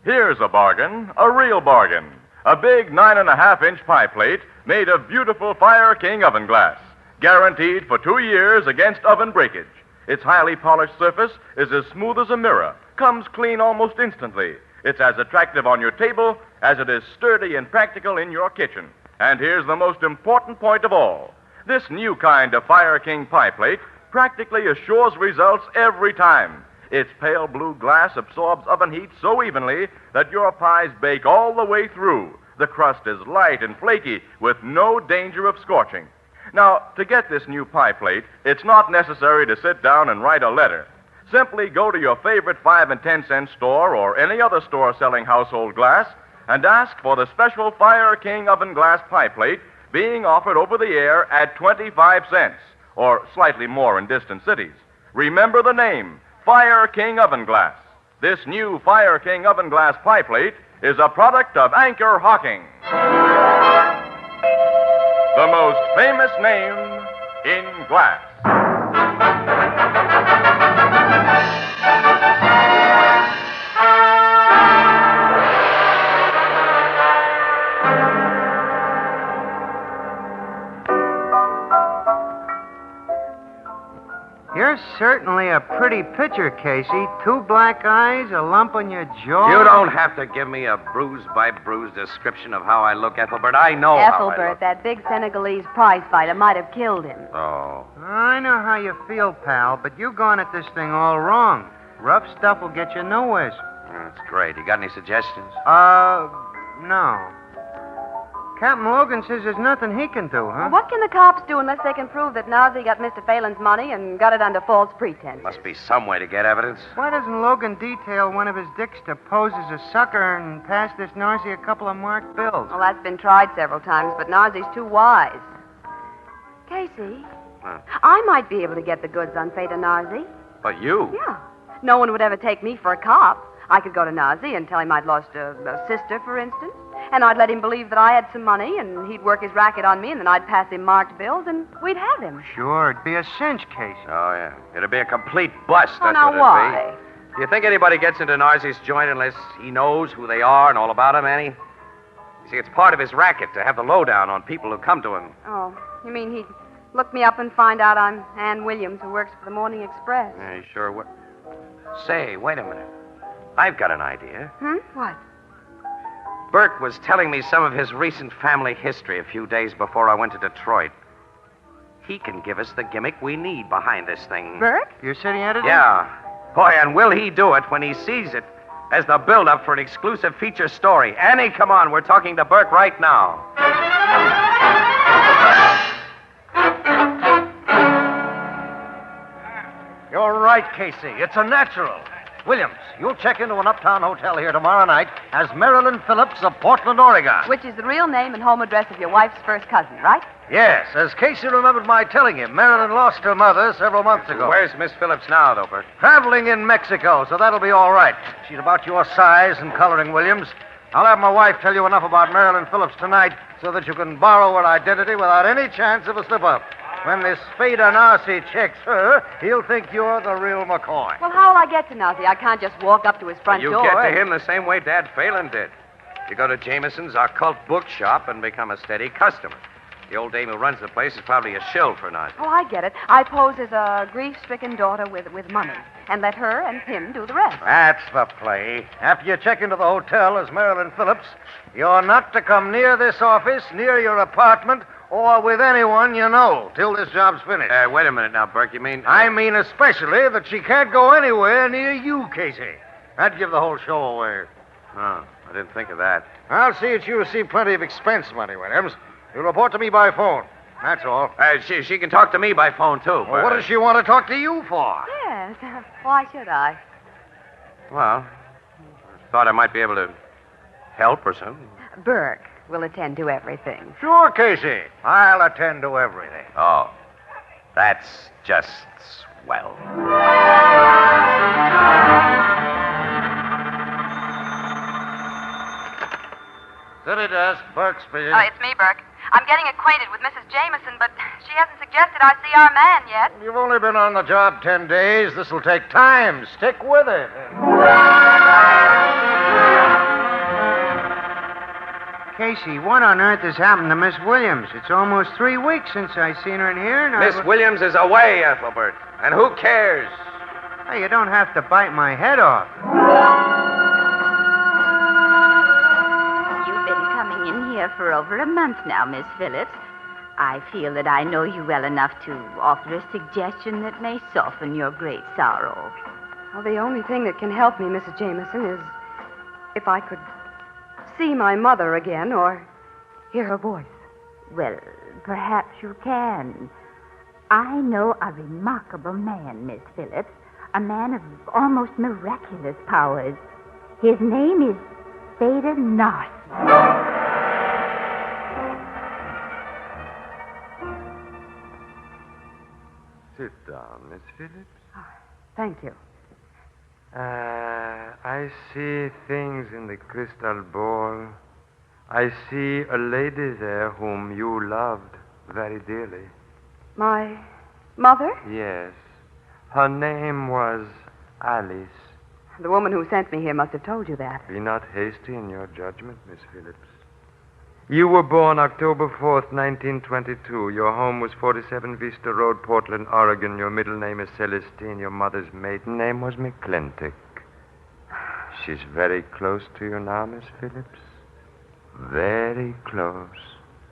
Here's a bargain, a real bargain. A big 9.5-inch pie plate made of beautiful Fire King oven glass, guaranteed for 2 years against oven breakage. Its highly polished surface is as smooth as a mirror, comes clean almost instantly. It's as attractive on your table as it is sturdy and practical in your kitchen. And here's the most important point of all. This new kind of Fire King pie plate practically assures results every time. Its pale blue glass absorbs oven heat so evenly that your pies bake all the way through. The crust is light and flaky with no danger of scorching. Now, to get this new pie plate, it's not necessary to sit down and write a letter. Simply go to your favorite 5 and 10 cent store or any other store selling household glass and ask for the special Fire King oven glass pie plate being offered over the air at 25 cents, or slightly more in distant cities. Remember the name, Fire King Oven Glass. This new Fire King Oven Glass pie plate is a product of Anchor Hocking, the most famous name in glass. You're certainly a pretty picture, Casey. 2 black eyes, a lump on your jaw. You don't have to give me a bruise-by-bruise description of how I look, Ethelbert. I know how I Ethelbert, look. that big Senegalese prize fighter might have killed him. Oh. I know how you feel, pal, but you've gone at this thing all wrong. Rough stuff will get you nowhere. That's great. You got any suggestions? No. Captain Logan says there's nothing he can do, huh? Well, what can the cops do unless they can prove that Nazi got Mr. Phelan's money and got it under false pretense? Must be some way to get evidence. Why doesn't Logan detail one of his dicks to pose as a sucker and pass this Nazi a couple of marked bills? Well, that's been tried several times, but Nazi's too wise. Casey, I might be able to get the goods on Fata Nazi. But you? Yeah. No one would ever take me for a cop. I could go to Nazi and tell him I'd lost a sister, for instance. And I'd let him believe that I had some money, and he'd work his racket on me, and then I'd pass him marked bills, and we'd have him. Sure, it'd be a cinch, Casey. Oh, yeah. It'd be a complete bust, Oh, that's now what it'd why? be. Do you think anybody gets into Narzi's joint unless he knows who they are and all about them, Annie? You see, it's part of his racket to have the lowdown on people who come to him. Oh, you mean he'd look me up and find out I'm Ann Williams, who works for the Morning Express? Yeah, he sure would. Say, wait a minute. I've got an idea. What? Burke was telling me some of his recent family history a few days before I went to Detroit. He can give us the gimmick we need behind this thing. Burke? Your city editor? Yeah. Boy, and will he do it when he sees it as the build-up for an exclusive feature story. Annie, come on. We're talking to Burke right now. You're right, Casey. It's a natural. Williams, you'll check into an uptown hotel here tomorrow night as Marilyn Phillips of Portland, Oregon. Which is the real name and home address of your wife's first cousin, right? Yes, as Casey remembered my telling him, Marilyn lost her mother several months ago. Where's Miss Phillips now, though, Burke? Traveling in Mexico, so that'll be all right. She's about your size and coloring, Williams. I'll have my wife tell you enough about Marilyn Phillips tonight so that you can borrow her identity without any chance of a slip-up. When this Fata Nazi checks her, he'll think you're the real McCoy. Well, how'll I get to Nazi? I can't just walk up to his front You door. get to him the same way Dad Phelan did. You go to Jameson's occult bookshop and become a steady customer. The old dame who runs the place is probably a shill for Nazi. Oh, I get it. I pose as a grief-stricken daughter with money and let her and him do the rest. That's the play. After you check into the hotel as Marilyn Phillips, you're not to come near this office, near your apartment, or with anyone you know, till this job's finished. Wait a minute now, Burke. You mean... I mean especially that she can't go anywhere near you, Casey. That'd give the whole show away. Oh, I didn't think of that. I'll see that you receive plenty of expense money, Williams. You'll report to me by phone. That's all. She can talk to me by phone, too. Well, what does she want to talk to you for? Yes. Why should I? Well, I thought I might be able to help or something. Burke will attend to everything. Sure, Casey. I'll attend to everything. Oh, that's just swell. City desk, Burke speaking. It's me, Burke. I'm getting acquainted with Mrs. Jameson, but she hasn't suggested I see our man yet. You've only been on the job 10 days. This'll take time. Stick with it. Casey, what on earth has happened to Miss Williams? It's almost 3 weeks since I seen her in here, and Miss Williams is away, Ethelbert. And who cares? Hey, you don't have to bite my head off. You've been coming in here for over a month now, Miss Phillips. I feel that I know you well enough to offer a suggestion that may soften your great sorrow. Well, the only thing that can help me, Mrs. Jameson, is if I could see my mother again or hear her voice. Well, perhaps you can. I know a remarkable man, Miss Phillips, a man of almost miraculous powers. His name is Fata Narcy. Sit down, Miss Phillips. Thank you. I see things in the crystal ball. I see a lady there whom you loved very dearly. My mother? Yes. Her name was Alice. The woman who sent me here must have told you that. Be not hasty in your judgment, Miss Phillips. You were born October 4th, 1922. Your home was 47 Vista Road, Portland, Oregon. Your middle name is Celestine. Your mother's maiden name was McClintock. She's very close to you now, Miss Phillips. Very close.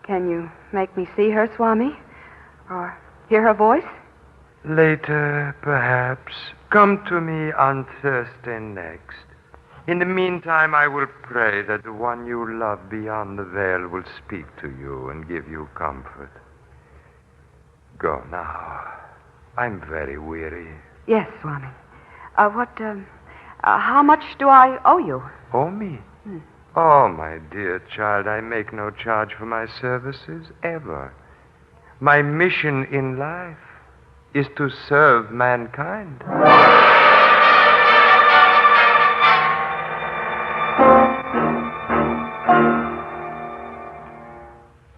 Can you make me see her, Swami? Or hear her voice? Later, perhaps. Come to me on Thursday next. In the meantime, I will pray that the one you love beyond the veil will speak to you and give you comfort. Go now. I'm very weary. Yes, Swami. How much do I owe you? Oh, me? Oh, my dear child, I make no charge for my services, ever. My mission in life is to serve mankind.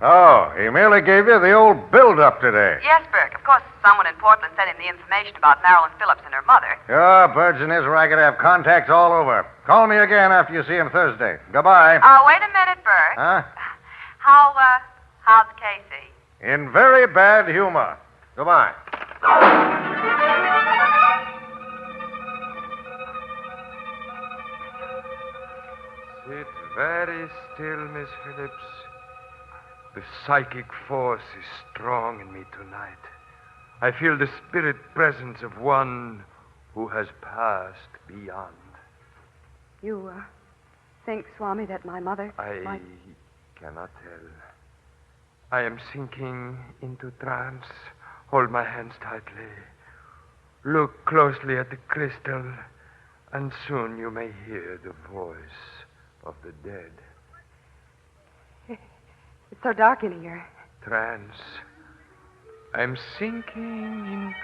Oh, he merely gave you the old build-up today. Yes, Burke. Of course, someone in Portland sent him the information about Marilyn Phillips and her mother. Your birds in his racket have contacts all over. Call me again after you see him Thursday. Goodbye. Wait a minute, Burke. Huh? How's Casey? In very bad humor. Goodbye. Sit very still, Miss Phillips. The psychic force is strong in me tonight. I feel the spirit presence of one who has passed beyond. You, think, Swami, that my mother I cannot tell. I am sinking into trance. Hold my hands tightly. Look closely at the crystal, and soon you may hear the voice of the dead. It's so dark in here. Trance. I'm sinking into...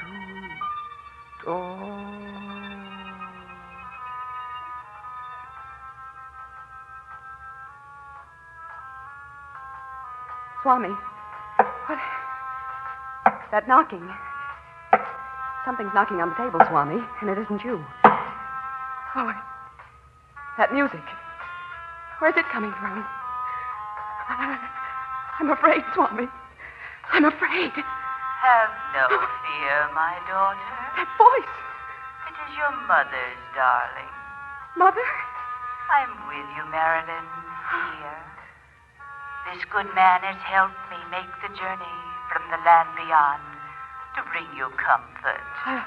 Swami, what? That knocking. Something's knocking on the table, Swami, and it isn't you. Oh, that music. Where's it coming from? I'm afraid, Swami. I'm afraid. Have no fear, my daughter. That voice. It is your mother's, darling. Mother? I'm with you, Marilyn, here. This good man has helped me make the journey from the land beyond to bring you comfort. I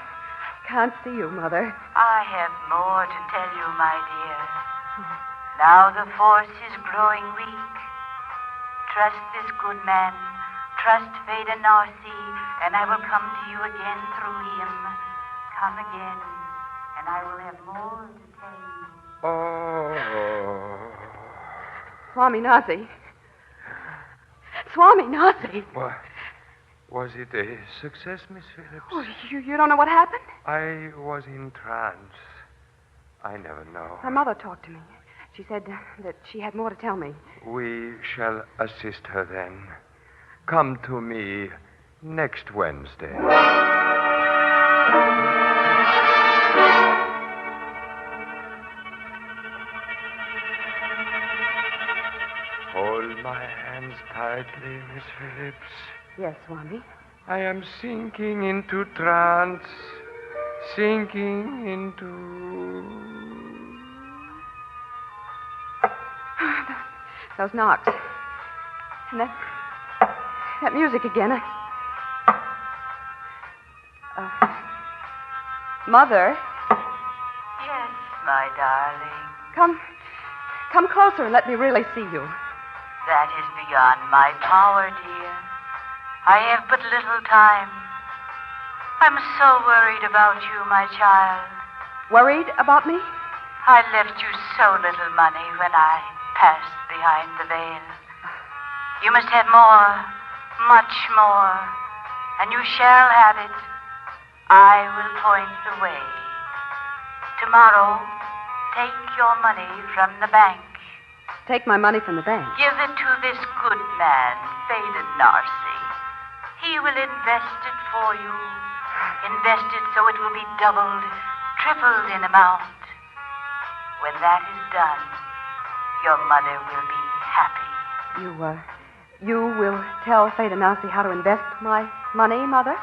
can't see you, Mother. I have more to tell you, my dear. Now the force is growing weak. Trust this good man. Trust Veda Narsi, and I will come to you again through him. Come again, and I will have more to tell you. Oh. Swami Nasi. Swami Nasi. What? Was it a success, Miss Phillips? Oh, you don't know what happened? I was in trance. I never know. My mother talked to me. She said that she had more to tell me. We shall assist her then. Come to me next Wednesday. Hold my hands tightly, Miss Phillips. Yes, Swami. I am sinking into trance. Sinking into... Those knocks. And that music again. Mother? Yes, my darling. Come closer and let me really see you. That is beyond my power, dear. I have but little time. I'm so worried about you, my child. Worried about me? I left you so little money when I passed behind the veil. You must have more, much more, and you shall have it. I will point the way. Tomorrow, take your money from the bank. Take my money from the bank. Give it to this good man, Phelan Narcy. He will invest it for you. Invest it so it will be doubled, tripled in amount. When that is done, your mother will be happy. You will tell Phelan Narcy how to invest my money, Mother?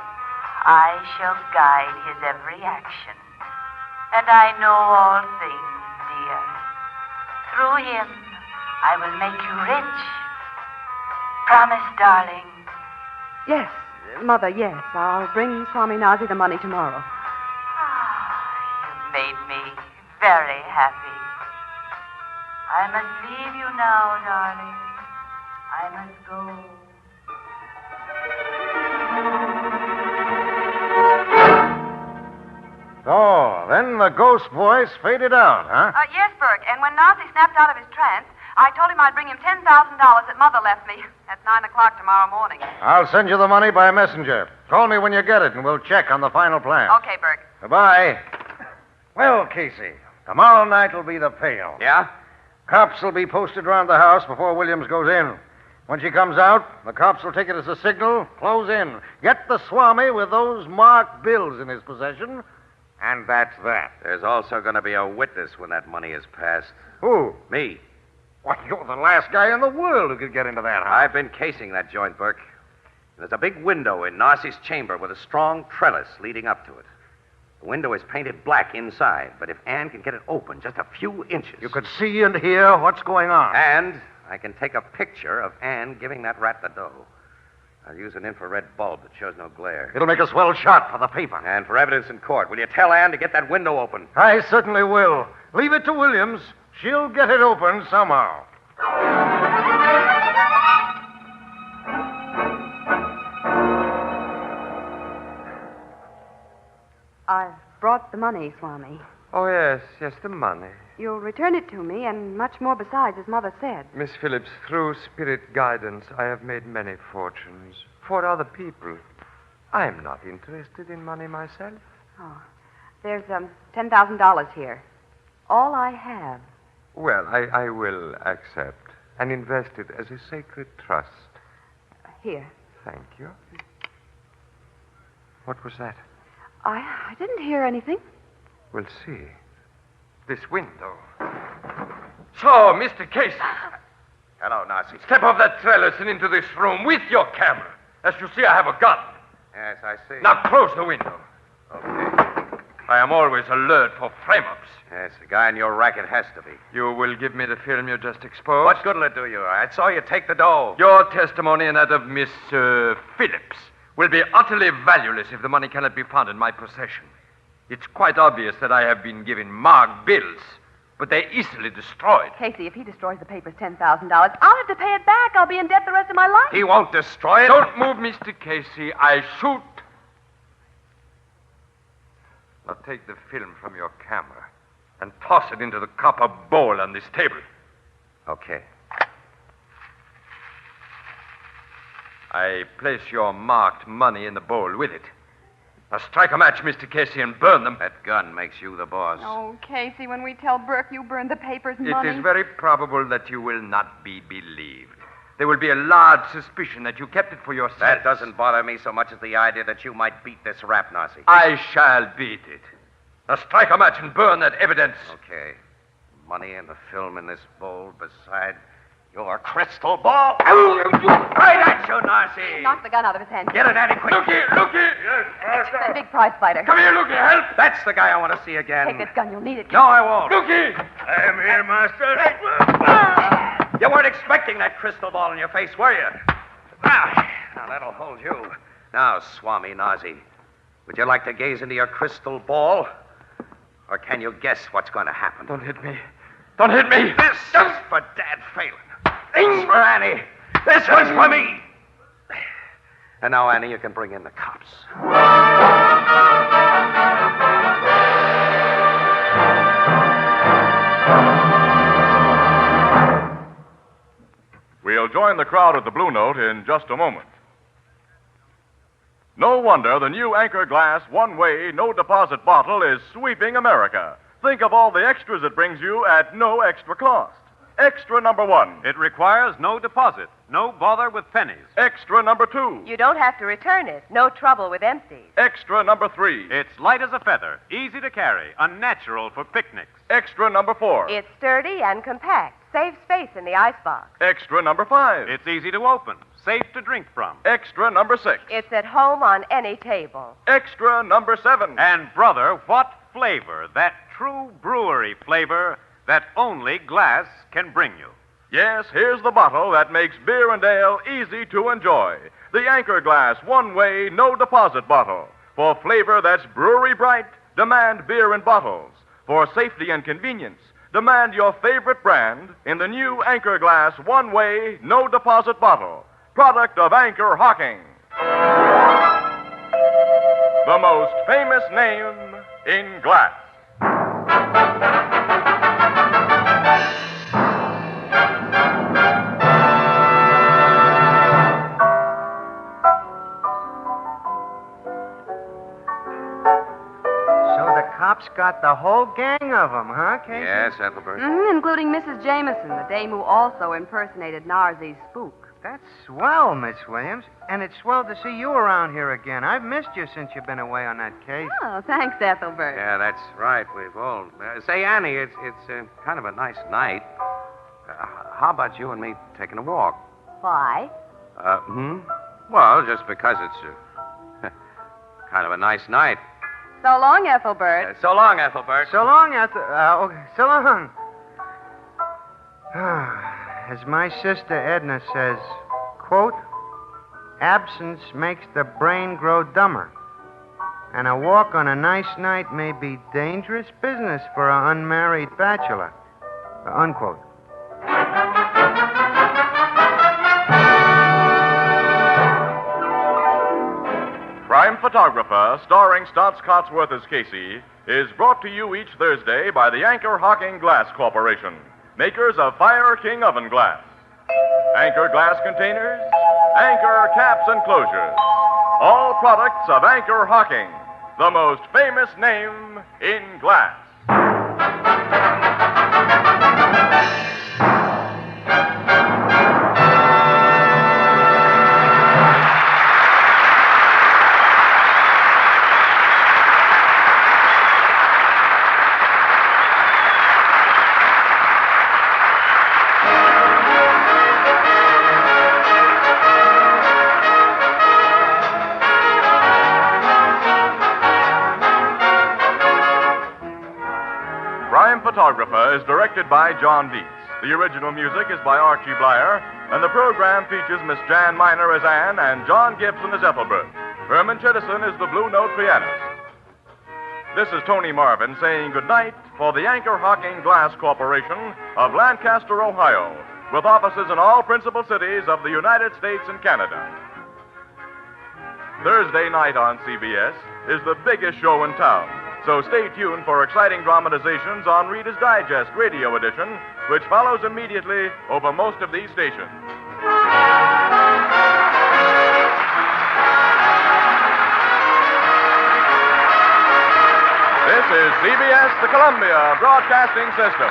I shall guide his every action. And I know all things, dear. Through him, I will make you rich. Promise, darling. Yes, Mother, yes. I'll bring Swami Nazi the money tomorrow. You've made me very happy. I must leave you now, darling. I must go. So, then the ghost voice faded out, huh? Yes, Burke. And when Nazi snapped out of his trance, I told him I'd bring him $10,000 that Mother left me at 9 o'clock tomorrow morning. I'll send you the money by messenger. Call me when you get it, and we'll check on the final plan. Okay, Burke. Goodbye. Well, Casey, tomorrow night will be the payout. Yeah? Cops will be posted around the house before Williams goes in. When she comes out, the cops will take it as a signal, close in, get the Swami with those marked bills in his possession, and that's that. There's also going to be a witness when that money is passed. Who? Me. Why, you're the last guy in the world who could get into that house. I've been casing that joint, Burke. There's a big window in Narcy's chamber with a strong trellis leading up to it. The window is painted black inside, but if Ann can get it open just a few inches... You could see and hear what's going on. And I can take a picture of Ann giving that rat the dough. I'll use an infrared bulb that shows no glare. It'll make a swell shot for the paper. And for evidence in court, will you tell Ann to get that window open? I certainly will. Leave it to Williams. She'll get it open somehow. I've brought the money, Swami. Oh, yes, the money. You'll return it to me, and much more besides, as Mother said. Miss Phillips, through spirit guidance, I have made many fortunes for other people. I am not interested in money myself. Oh, there's $10,000 here. All I have. Well, I will accept and invest it as a sacred trust. Here. Thank you. What was that? I didn't hear anything. We'll see. This window. So, Mr. Casey. Hello, Nazi. Step off that trellis and into this room with your camera. As you see, I have a gun. Yes, I see. Now close the window. Okay. I am always alert for frame-ups. Yes, the guy in your racket has to be. You will give me the film you just exposed? What good'll it do you? I saw you take the dough. Your testimony and that of Miss Phillips will be utterly valueless if the money cannot be found in my possession. It's quite obvious that I have been given marked bills, but they're easily destroyed. Casey, if he destroys the papers $10,000, I'll have to pay it back. I'll be in debt the rest of my life. He won't destroy it. Don't move, Mr. Casey. I shoot. Now take the film from your camera and toss it into the copper bowl on this table. Okay. I place your marked money in the bowl with it. Now strike a match, Mr. Casey, and burn them. That gun makes you the boss. Oh, Casey, when we tell Burke you burned the papers and It money... is very probable that you will not be believed. There will be a large suspicion that you kept it for yourself. That doesn't bother me so much as the idea that you might beat this rap, Nazi. I shall beat it. Now strike a match and burn that evidence. Okay. Money and the film in this bowl beside your crystal ball. Right at you, Nazi. Knock the gun out of his hand. Get it, Annie, quick. Looky. That big prize fighter. Come here, Looky, help. That's the guy I want to see again. Take this gun. You'll need it. No, I won't. Looky. I am here, Master. You weren't expecting that crystal ball in your face, were you? Now that'll hold you. Now, Swami Nazi, would you like to gaze into your crystal ball? Or can you guess what's going to happen? Don't hit me. Don't hit me. This is for Dad Phelan. This for Annie. This one's for me. And now, Annie, you can bring in the cops. We'll join the crowd at the Blue Note in just a moment. No wonder the new Anchor Glass one-way, no-deposit bottle is sweeping America. Think of all the extras it brings you at no extra cost. Extra number 1. It requires no deposit, no bother with pennies. Extra number 2. You don't have to return it. No trouble with empties. Extra number 3. It's light as a feather, easy to carry, unnatural for picnics. Extra number 4. It's sturdy and compact. Saves space in the icebox. Extra number 5. It's easy to open, safe to drink from. Extra number 6. It's at home on any table. Extra number 7. And, brother, what flavor? That true brewery flavor that only glass can bring you. Yes, here's the bottle that makes beer and ale easy to enjoy. The Anchor Glass one-way, no-deposit bottle. For flavor that's brewery bright, demand beer in bottles. For safety and convenience, demand your favorite brand in the new Anchor Glass one-way, no-deposit bottle. Product of Anchor Hocking. The most famous name in glass. Cops got the whole gang of them, huh, Casey? Yes, Ethelbert. Including Mrs. Jameson, the dame who also impersonated Narzi's spook. That's swell, Miss Williams. And it's swell to see you around here again. I've missed you since you've been away on that case. Oh, thanks, Ethelbert. Yeah, that's right. We've all. Say, Annie, it's kind of a nice night. How about you and me taking a walk? Why? Well, just because it's kind of a nice night. So long, Ethelbert. So long, Ethelbert. So long, so long. As my sister Edna says, quote, absence makes the brain grow dumber. And a walk on a nice night may be dangerous business for an unmarried bachelor. Unquote. Crime Photographer, starring Stotts Cotsworth as Casey, is brought to you each Thursday by the Anchor Hocking Glass Corporation, makers of Fire King Oven Glass. Anchor glass containers, Anchor caps and closures. All products of Anchor Hocking, the most famous name in glass. Photographer is directed by John Dietz. The original music is by Archie Blyer, and the program features Miss Jan Miner as Anne and John Gibson as Ethelbert. Herman Chittison is the Blue Note pianist. This is Tony Marvin saying goodnight for the Anchor Hocking Glass Corporation of Lancaster, Ohio, with offices in all principal cities of the United States and Canada. Thursday night on CBS is the biggest show in town. So stay tuned for exciting dramatizations on Reader's Digest Radio Edition, which follows immediately over most of these stations. This is CBS, the Columbia Broadcasting System.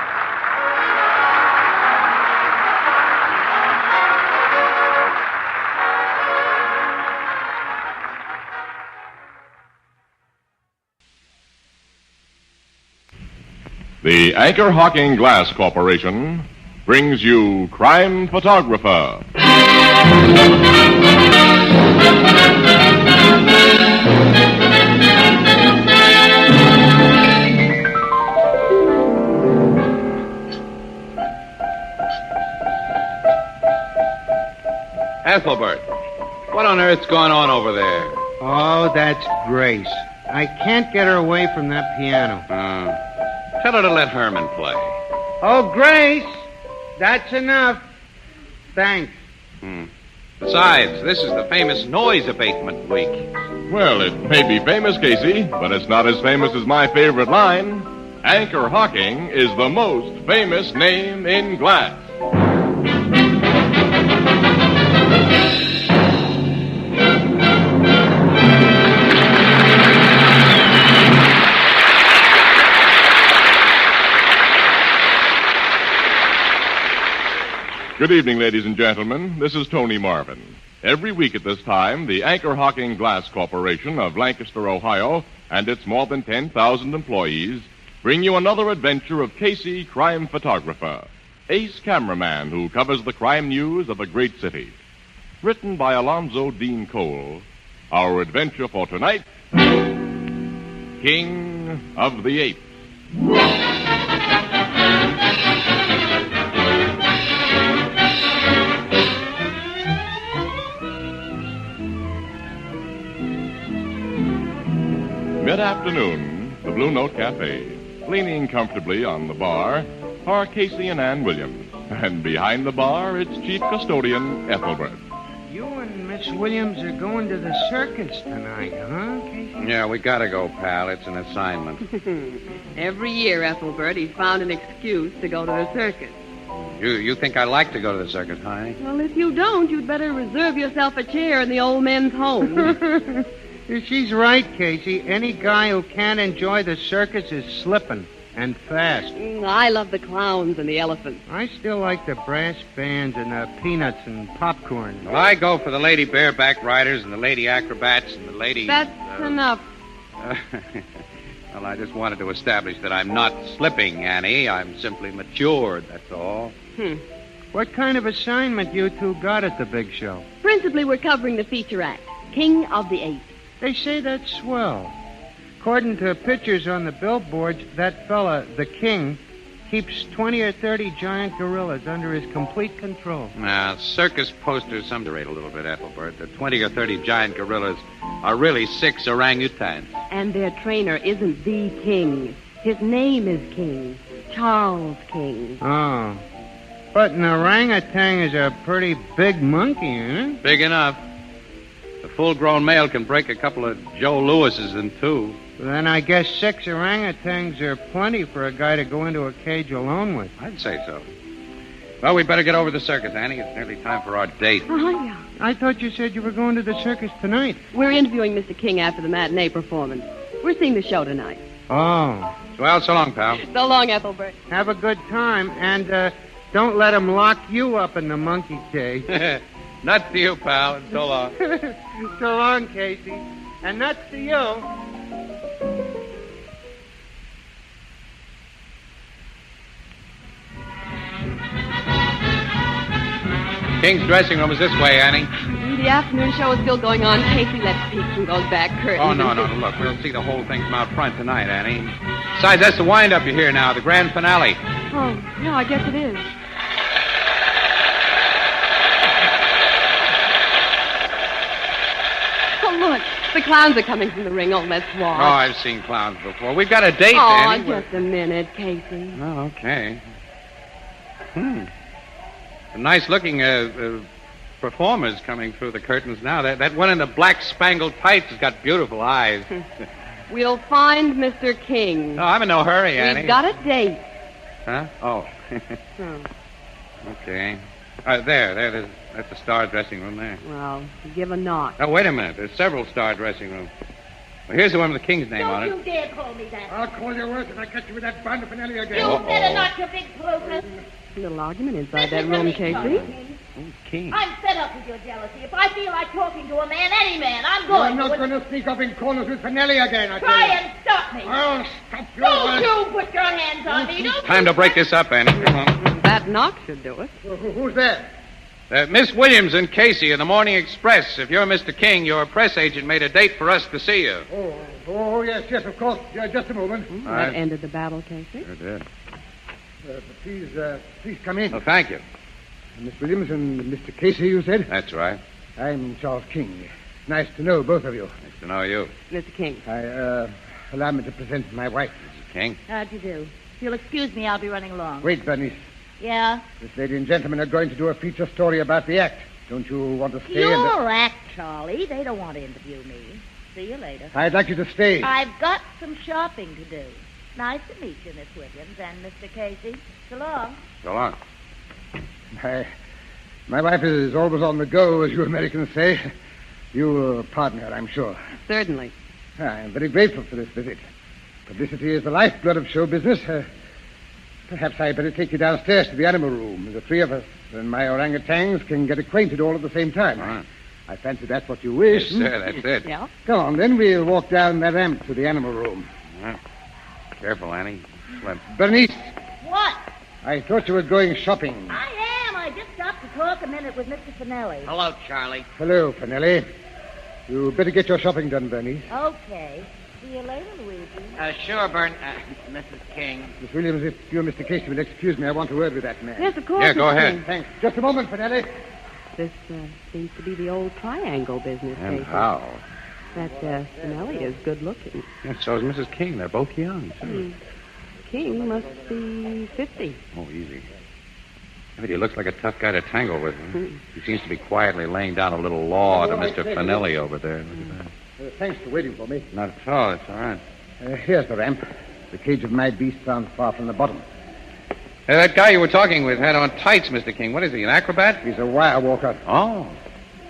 The Anchor Hocking Glass Corporation brings you Crime Photographer. Ethelbert, what on earth's going on over there? Oh, that's Grace. I can't get her away from that piano. Tell her to let Herman play. Oh, Grace, that's enough. Thanks. Besides, this is the famous noise abatement week. Well, it may be famous, Casey, but it's not as famous as my favorite line. Anchor Hocking is the most famous name in glass. Good evening, ladies and gentlemen. This is Tony Marvin. Every week at this time, the Anchor Hocking Glass Corporation of Lancaster, Ohio, and its more than 10,000 employees bring you another adventure of Casey, crime photographer, ace cameraman who covers the crime news of a great city. Written by Alonzo Dean Cole, our adventure for tonight, King of the Apes. Mid-afternoon, the Blue Note Cafe. Leaning comfortably on the bar are Casey and Ann Williams. And behind the bar, its chief custodian, Ethelbert. You and Miss Williams are going to the circus tonight, huh, Casey? Yeah, we gotta go, pal. It's an assignment. Every year, Ethelbert, he's found an excuse to go to the circus. You think I like to go to the circus, honey? Well, if you don't, you'd better reserve yourself a chair in the old men's home. She's right, Casey. Any guy who can't enjoy the circus is slipping, and fast. I love the clowns and the elephants. I still like the brass bands and the peanuts and popcorn. Well, I go for the lady bareback riders and the lady acrobats and the lady... That's enough. Well, I just wanted to establish that I'm not slipping, Annie. I'm simply matured, that's all. What kind of assignment you two got at the big show? Principally, we're covering the feature act, King of the Apes. They say that's swell. According to pictures on the billboards, that fella, the king, keeps 20 or 30 giant gorillas under his complete control. Now, circus posters underrate a little bit, Ethelbert. The 20 or 30 giant gorillas are really 6 orangutans. And their trainer isn't the king. His name is King. Charles King. Oh. But an orangutan is a pretty big monkey, isn't it? Big enough. The full-grown male can break a couple of Joe Lewises in two. Then I guess 6 orangutans are plenty for a guy to go into a cage alone with. I'd say so. Well, we'd better get over to the circus, Annie. It's nearly time for our date. Oh, yeah. I thought you said you were going to the circus tonight. We're interviewing Mr. King after the matinee performance. We're seeing the show tonight. Oh. Well, so long, pal. So long, Ethelbert. Have a good time, and don't let him lock you up in the monkey cage. Nuts to you, pal, and so long. So long, Casey. And nuts to you. King's dressing room is this way, Annie. The afternoon show is still going on. Casey, let's peek through those back curtains. Oh, no. Look, we'll see the whole thing from out front tonight, Annie. Besides, that's the wind-up you hear now, the grand finale. Oh, no, I guess it is. Oh, look, the clowns are coming from the ring. Oh, let's walk. Oh, I've seen clowns before. We've got a date, Oh, Annie. just a minute, Casey. Oh, okay. A nice-looking performers coming through the curtains now. That one in the black spangled tights has got beautiful eyes. We'll find Mr. King. No, I'm in no hurry, Annie. We've got a date. Huh? Oh. Oh. Okay. That's the star dressing room there. Well, give a knock. Oh, wait a minute. There's several star dressing rooms. Well, here's the one with the king's name on it. Don't you dare call me that. I'll call you worse if I catch you with that bond of finale again. You better not, you big poker. A little argument inside that room, Casey. King. I'm fed up with your jealousy. If I feel like talking to a man, any man, I'm going You're not going to sneak up in corners with Finelli again, I tell Try you. and stop me. I'll stop you. Don't you put your hands on me. Don't Time to break this up, Annie. Come on. That knock should do it. Who's there? Miss Williams and Casey in the Morning Express. If you're Mr. King, your press agent made a date for us to see you. Oh, yes, of course. Yeah, just a moment. That right. ended the battle, Casey. Sure did. Please come in. Oh, thank you. Miss Williams and Mr. Casey, you said? That's right. I'm Charles King. Nice to know both of you. Nice to know you. Mr. King. Allow me to present my wife. Mrs. King. How'd you do? If you'll excuse me, I'll be running along. Wait, Bernice. Yeah? This lady and gentleman are going to do a feature story about the act. Don't you want to stay? Your act, Charlie. They don't want to interview me. See you later. I'd like you to stay. I've got some shopping to do. Nice to meet you, Miss Williams and Mr. Casey. So long. So long. My wife is always on the go, as you Americans say. You'll pardon her, I'm sure. Certainly. I'm very grateful for this visit. Publicity is the lifeblood of show business. Perhaps I'd better take you downstairs to the animal room. The three of us and my orangutans can get acquainted all at the same time. I fancy that's what you wish. Yes, sir, that's it. Yeah? Come on, then. We'll walk down that ramp to the animal room. Careful, Annie. Slip. Bernice, What? I thought you were going shopping. I am. I just stopped to talk a minute with Mr. Finelli. Hello, Charlie. Hello, Finelli. You better get your shopping done, Bernice. Okay. See you later, Luigi. Sure, Mrs. King. Miss Williams, if you and Mr. Casey will excuse me, I want a word with that man. Yes, of course. Yeah, go Mr. ahead. King. Thanks. Just a moment, Finelli. This seems to be the old triangle business. And Casey. how? That Finelli is good looking. Yeah, so is Mrs. King. They're both young, too. King must be 50. Oh, easy. But he looks like a tough guy to tangle with. He seems to be quietly laying down a little law to Mr. Finelli over there. Look at that. Thanks for waiting for me. Not at all. It's all right. Here's the ramp. The cage of my beast found far from the bottom. Hey, that guy you were talking with had on tights, Mr. King. What is he, an acrobat? He's a wire walker. Oh.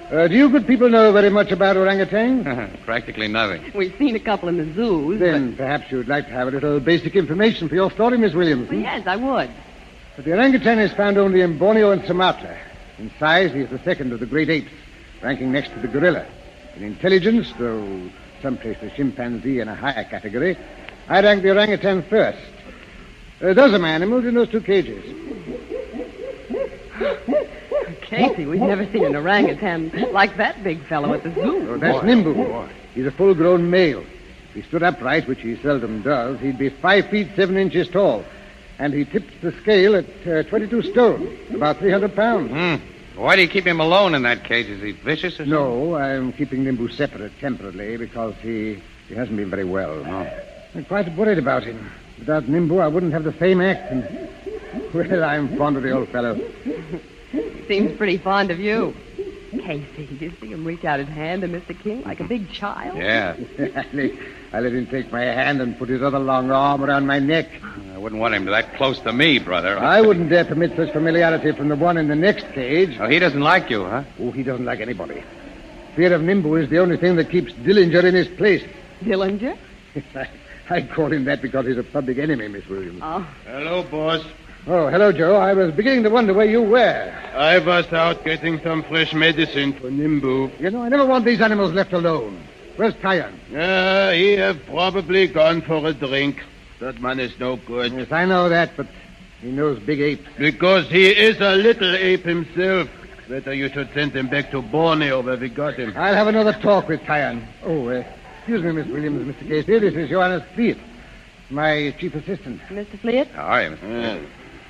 Do you good people know very much about orangutans? Practically nothing. We've seen a couple in the zoos. Then perhaps you'd like to have a little basic information for your story, Miss Williams. Well, yes, I would. But the orangutan is found only in Borneo and Sumatra. In size, he is the second of the great apes, ranking next to the gorilla. In intelligence, though some place the chimpanzee in a higher category, I rank the orangutan first. Those are my animals in those two cages. Casey, we've never seen an orangutan like that big fellow at the zoo. Oh, that's Nimbu. He's a full-grown male. If he stood upright, which he seldom does, he'd be 5 feet 7 inches tall. And he tips the scale at 22 stone, about 300 pounds. Why do you keep him alone in that cage? Is he vicious or something? No, I'm keeping Nimbu separate temporarily because he hasn't been very well. Oh. I'm quite worried about him. Without Nimbu, I wouldn't have the same act. And, well, I'm fond of the old fellow. Seems pretty fond of you. Casey, did you see him reach out his hand to Mr. King like a big child? Yeah. I let him take my hand and put his other long arm around my neck. I wouldn't want him that close to me, brother. I wouldn't dare permit such familiarity from the one in the next cage. Oh, he doesn't like you, huh? Oh, he doesn't like anybody. Fear of Nimbu is the only thing that keeps Dillinger in his place. Dillinger? I call him that because he's a public enemy, Miss Williams. Oh. Hello, boss. Oh, hello, Joe. I was beginning to wonder where you were. I was out getting some fresh medicine for Nimbu. You know, I never want these animals left alone. Where's Tyan? He have probably gone for a drink. That man is no good. Yes, I know that, but he knows Big Ape. Because he is a little ape himself. Better you should send him back to Borneo where we got him. I'll have another talk with Tyan. Oh, excuse me, Miss Williams, Mr. Casey. This is Johannes Fleet, my chief assistant. Mr. Fleet? All right, Mr.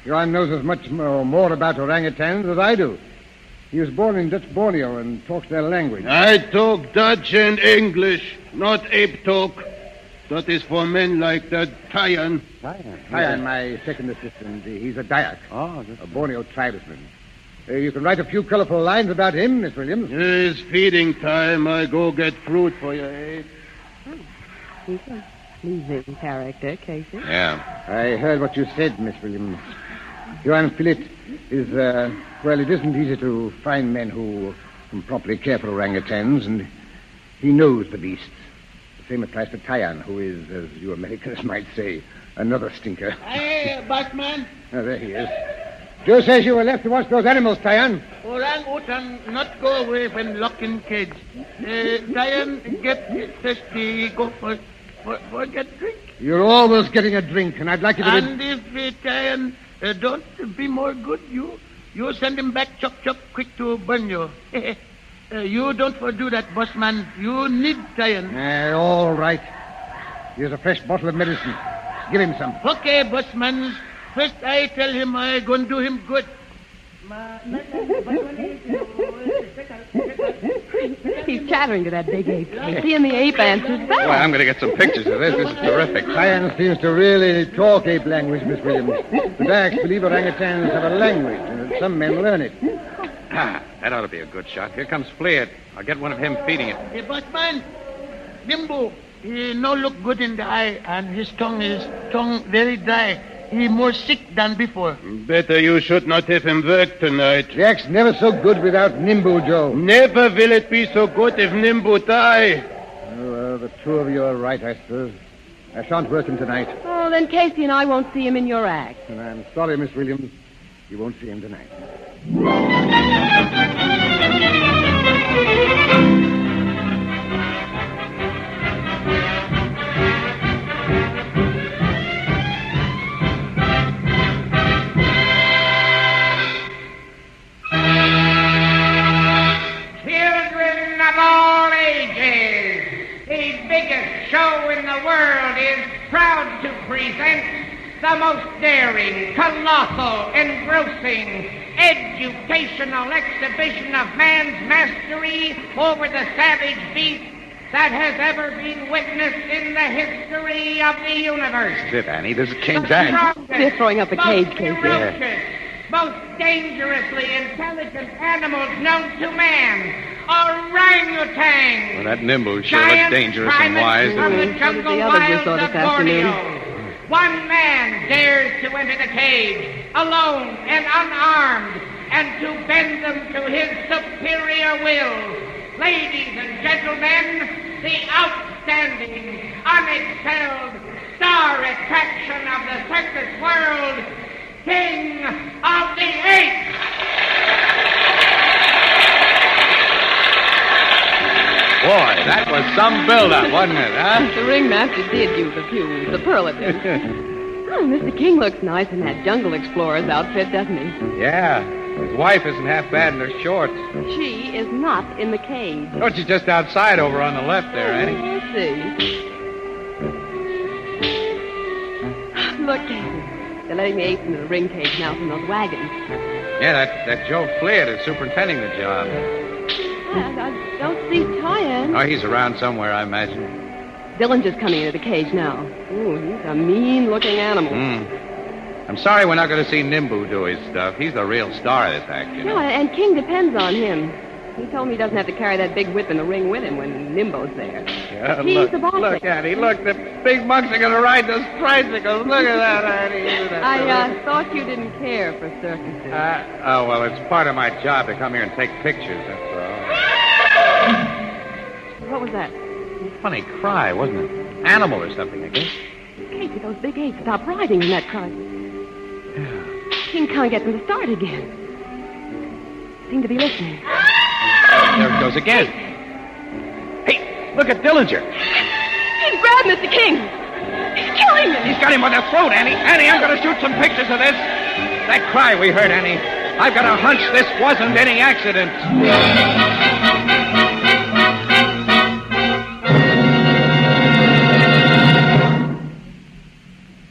Johan knows as much more about orangutans as I do. He was born in Dutch Borneo and talks their language. I talk Dutch and English, not ape talk. That is for men like that Tyan. Tyan, my second assistant. He's a Dayak, a Borneo tribesman. You can write a few colorful lines about him, Miss Williams. It's feeding time. I go get fruit for your ape. He's a pleasing character, Casey. Yeah. I heard what you said, Miss Williams. Johan Philip is, well, it isn't easy to find men who can properly care for orangutans, and he knows the beasts. The same applies to Tyan, who is, as you Americans might say, another stinker. Hey, Batman. Oh, there he is. Joe says you were left to watch those animals, Tyan. Orangutan not go away when locked in cage. Tyan, get thirsty, go for get drink. You're always getting a drink, and I'd like you to... And if Tyan don't be more good, you send him back chop quick to Borneo. You don't do that, boss man. You need Tyan. All right. Here's a fresh bottle of medicine. Give him some. Okay, boss man. First I tell him I gonna do him good. He's chattering to that big ape, Casey, and the ape answers back. Well, I'm going to get some pictures of this. This is terrific. Tyan seems to really talk ape language, Miss Williams. The Dayaks believe orangutans have a language, and that some men learn it. That ought to be a good shot. Here comes Fleet. I'll get one of him feeding it. Hey, boss man. Nimbu, he no look good in the eye, and his tongue very dry. He more sick than before. Better you should not have him work tonight. Jack's never so good without Nimbu, Joe. Never will it be so good if Nimbu die. Oh, well, the two of you are right, I suppose. I shan't work him tonight. Oh, then Casey and I won't see him in your act. And I'm sorry, Miss Williams. You won't see him tonight. Children of all ages, the biggest show in the world is proud to present the most daring, colossal, engrossing, educational exhibition of man's mastery over the savage beast that has ever been witnessed in the history of the universe. That's it, Annie. This is King Jack. They're throwing up a cage, Most Casey. ferocious, most dangerously intelligent animals known to man, orangutans. Well, that Nimbu sure looks dangerous and wise. From the So did jungle the others we wilds saw of this afternoon. Borneo. One man dares to enter the cage, alone and unarmed, and to bend them to his superior will. Ladies and gentlemen, the outstanding, unexcelled star attraction of the circus world, King of the Apes! Boy, that was some build-up, wasn't it, huh? The ringmaster did use a few superlatives. Oh, Mr. King looks nice in that Jungle Explorer's outfit, doesn't he? Yeah. His wife isn't half bad in her shorts. She is not in the cage. Oh, she's just outside over on the left there, Annie. Let's see. Look, Casey. They're letting the apes into the ring cage now from those wagons. Yeah, that Joe Flair is superintending the job. I don't see Tyan. Oh, he's around somewhere, I imagine. Dillinger's coming into the cage now. Ooh, he's a mean-looking animal. I'm sorry we're not going to see Nimbu do his stuff. He's the real star of this act, you know. Yeah, and King depends on him. He told me he doesn't have to carry that big whip in the ring with him when Nimbo's there. Yeah, He's the boss. Look, Annie, look, the big monks are going to ride those tricycles. Look at that, Annie. I thought you didn't care for circuses. Oh, well, it's part of my job to come here and take pictures, that's all. What was that? Funny cry, wasn't it? Animal or something, I guess. Casey, those big apes stopped riding in that car. King can't get them to start again. Seem to be listening. There it goes again. Hey, look at Dillinger. He's grabbed Mr. King. He's killing him. He's got him by the throat, Annie. Annie, I'm going to shoot some pictures of this. That cry we heard, Annie. I've got a hunch this wasn't any accident.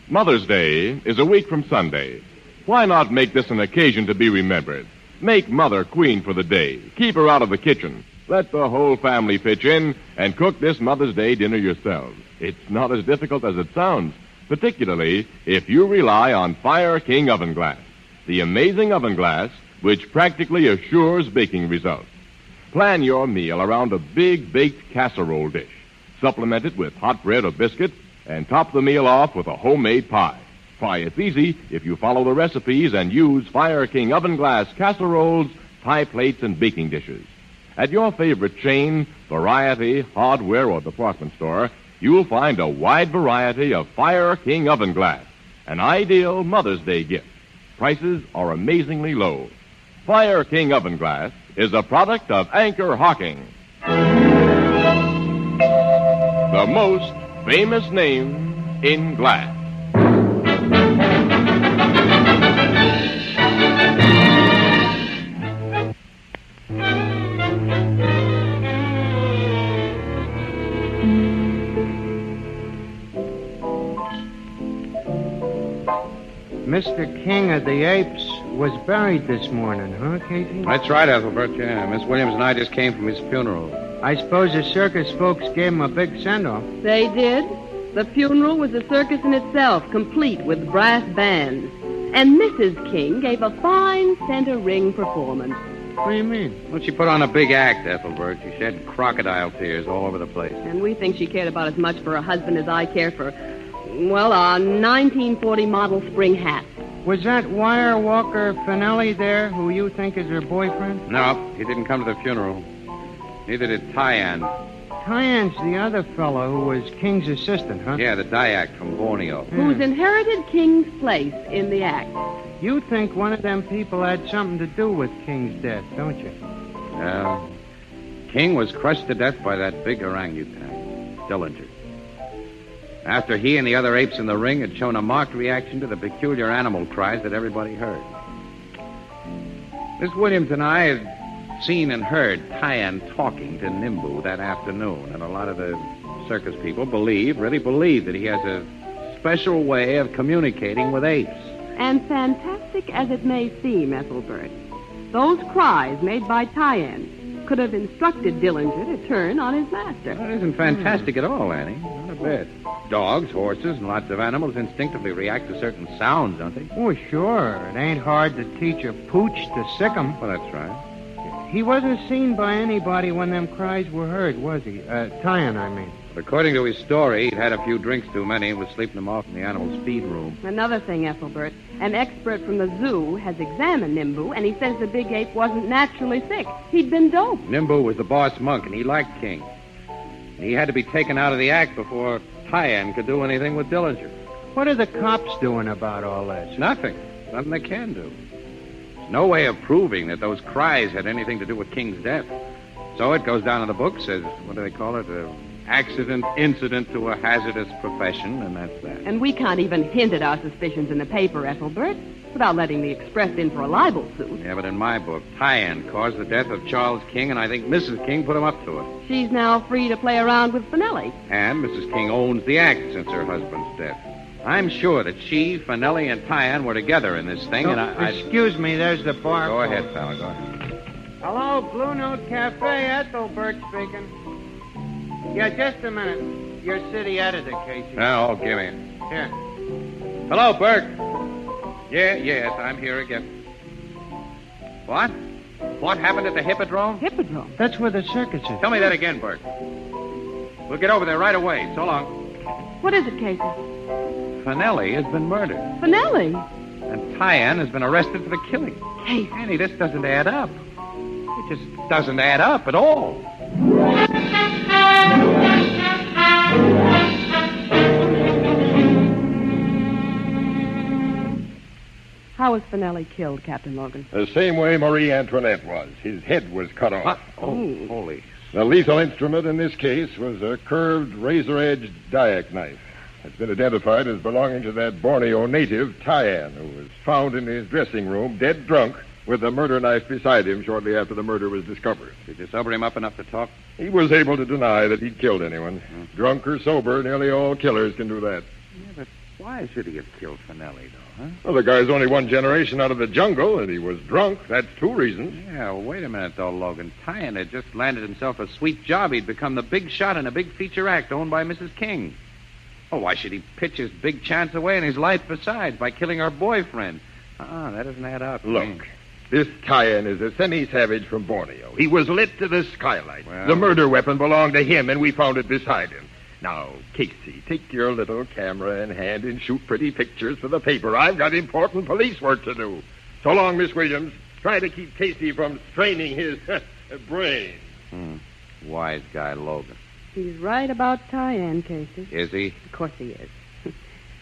Mother's Day is a week from Sunday. Why not make this an occasion to be remembered? Make Mother queen for the day. Keep her out of the kitchen. Let the whole family pitch in and cook this Mother's Day dinner yourselves. It's not as difficult as it sounds, particularly if you rely on Fire King Oven Glass, the amazing oven glass which practically assures baking results. Plan your meal around a big baked casserole dish. Supplement it with hot bread or biscuits and top the meal off with a homemade pie. Why, it's easy if you follow the recipes and use Fire King Oven Glass casseroles, pie plates, and baking dishes. At your favorite chain, variety, hardware, or department store, you'll find a wide variety of Fire King Oven Glass, an ideal Mother's Day gift. Prices are amazingly low. Fire King Oven Glass is a product of Anchor Hocking, the most famous name in glass. Mr. King of the Apes was buried this morning, huh, Casey? That's right, Ethelbert, yeah. Miss Williams and I just came from his funeral. I suppose the circus folks gave him a big send-off. They did. The funeral was a circus in itself, complete with brass bands. And Mrs. King gave a fine center ring performance. What do you mean? Well, she put on a big act, Ethelbert. She shed crocodile tears all over the place. And we think she cared about as much for her husband as I care for, well, a 1940 model spring hat. Was that Wire Walker Finelli there, who you think is her boyfriend? No, he didn't come to the funeral. Neither did Tyan. Tyan's the other fellow who was King's assistant, huh? Yeah, the Dayak from Borneo. Who's inherited King's place in the act. You think one of them people had something to do with King's death, don't you? Well, King was crushed to death by that big orangutan, Dillinger. After he and the other apes in the ring had shown a marked reaction to the peculiar animal cries that everybody heard. Miss Williams and I had seen and heard Tyan talking to Nimbu that afternoon, and a lot of the circus people really believe that he has a special way of communicating with apes. And fantastic as it may seem, Ethelbert, those cries made by Tyan could have instructed Dillinger to turn on his master. Well, it isn't fantastic at all, Annie. Not a bit. Dogs, horses, and lots of animals instinctively react to certain sounds, don't they? Oh, sure. It ain't hard to teach a pooch to sick 'em. Well, that's right. He wasn't seen by anybody when them cries were heard, was he? Tyan, I mean. According to his story, he'd had a few drinks too many and was sleeping them off in the animal's feed room. Another thing, Ethelbert, an expert from the zoo has examined Nimbu, and he says the big ape wasn't naturally sick. He'd been doped. Nimbu was the boss monk, and he liked King. He had to be taken out of the act before Tyan could do anything with Dillinger. What are the cops doing about all this? Nothing. Nothing they can do. There's no way of proving that those cries had anything to do with King's death. So it goes down in the books as, what do they call it, accident, incident to a hazardous profession, and that's that. And we can't even hint at our suspicions in the paper, Ethelbert, without letting the Express in for a libel suit. Yeah, but in my book, Tyan caused the death of Charles King, and I think Mrs. King put him up to it. She's now free to play around with Finelli. And Mrs. King owns the act since her husband's death. I'm sure that she, Finelli, and Tyan were together in this thing, and I... Excuse me, there's the bar. Go ahead, fella, go ahead. Hello, Blue Note Cafe, Ethelbert speaking. Yeah, just a minute. Your city editor, Casey. Oh, give me it. Here. Hello, Burke. Yes, I'm here again. What? What happened at the Hippodrome? Hippodrome? That's where the circus is. Tell me that again, Burke. We'll get over there right away. So long. What is it, Casey? Finelli has been murdered. Finelli? And Tyan has been arrested for the killing. Casey. Annie, this doesn't add up. It just doesn't add up at all. How was Finelli killed, Captain Logan? The same way Marie Antoinette was. His head was cut off. What? Oh, holy. The lethal instrument in this case was a curved, razor-edged Dayak knife. It's been identified as belonging to that Borneo native, Tyan, who was found in his dressing room, dead drunk, with the murder knife beside him shortly after the murder was discovered. Did you sober him up enough to talk? He was able to deny that he'd killed anyone. Drunk or sober, nearly all killers can do that. Yeah, but why should he have killed Finelli, though, huh? Well, the guy's only one generation out of the jungle, and he was drunk. That's two reasons. Yeah, well, wait a minute, though, Logan. Tyan had just landed himself a sweet job. He'd become the big shot in a big feature act owned by Mrs. King. Oh, why should he pitch his big chance away in his life besides by killing her boyfriend? That doesn't add up. Look, this Tyan is a semi-savage from Borneo. He was lit to the skylight. Well, the murder weapon belonged to him, and we found it beside him. Now, Casey, take your little camera in hand and shoot pretty pictures for the paper. I've got important police work to do. So long, Miss Williams. Try to keep Casey from straining his brain. Wise guy, Logan. He's right about Tyan, Casey. Is he? Of course he is.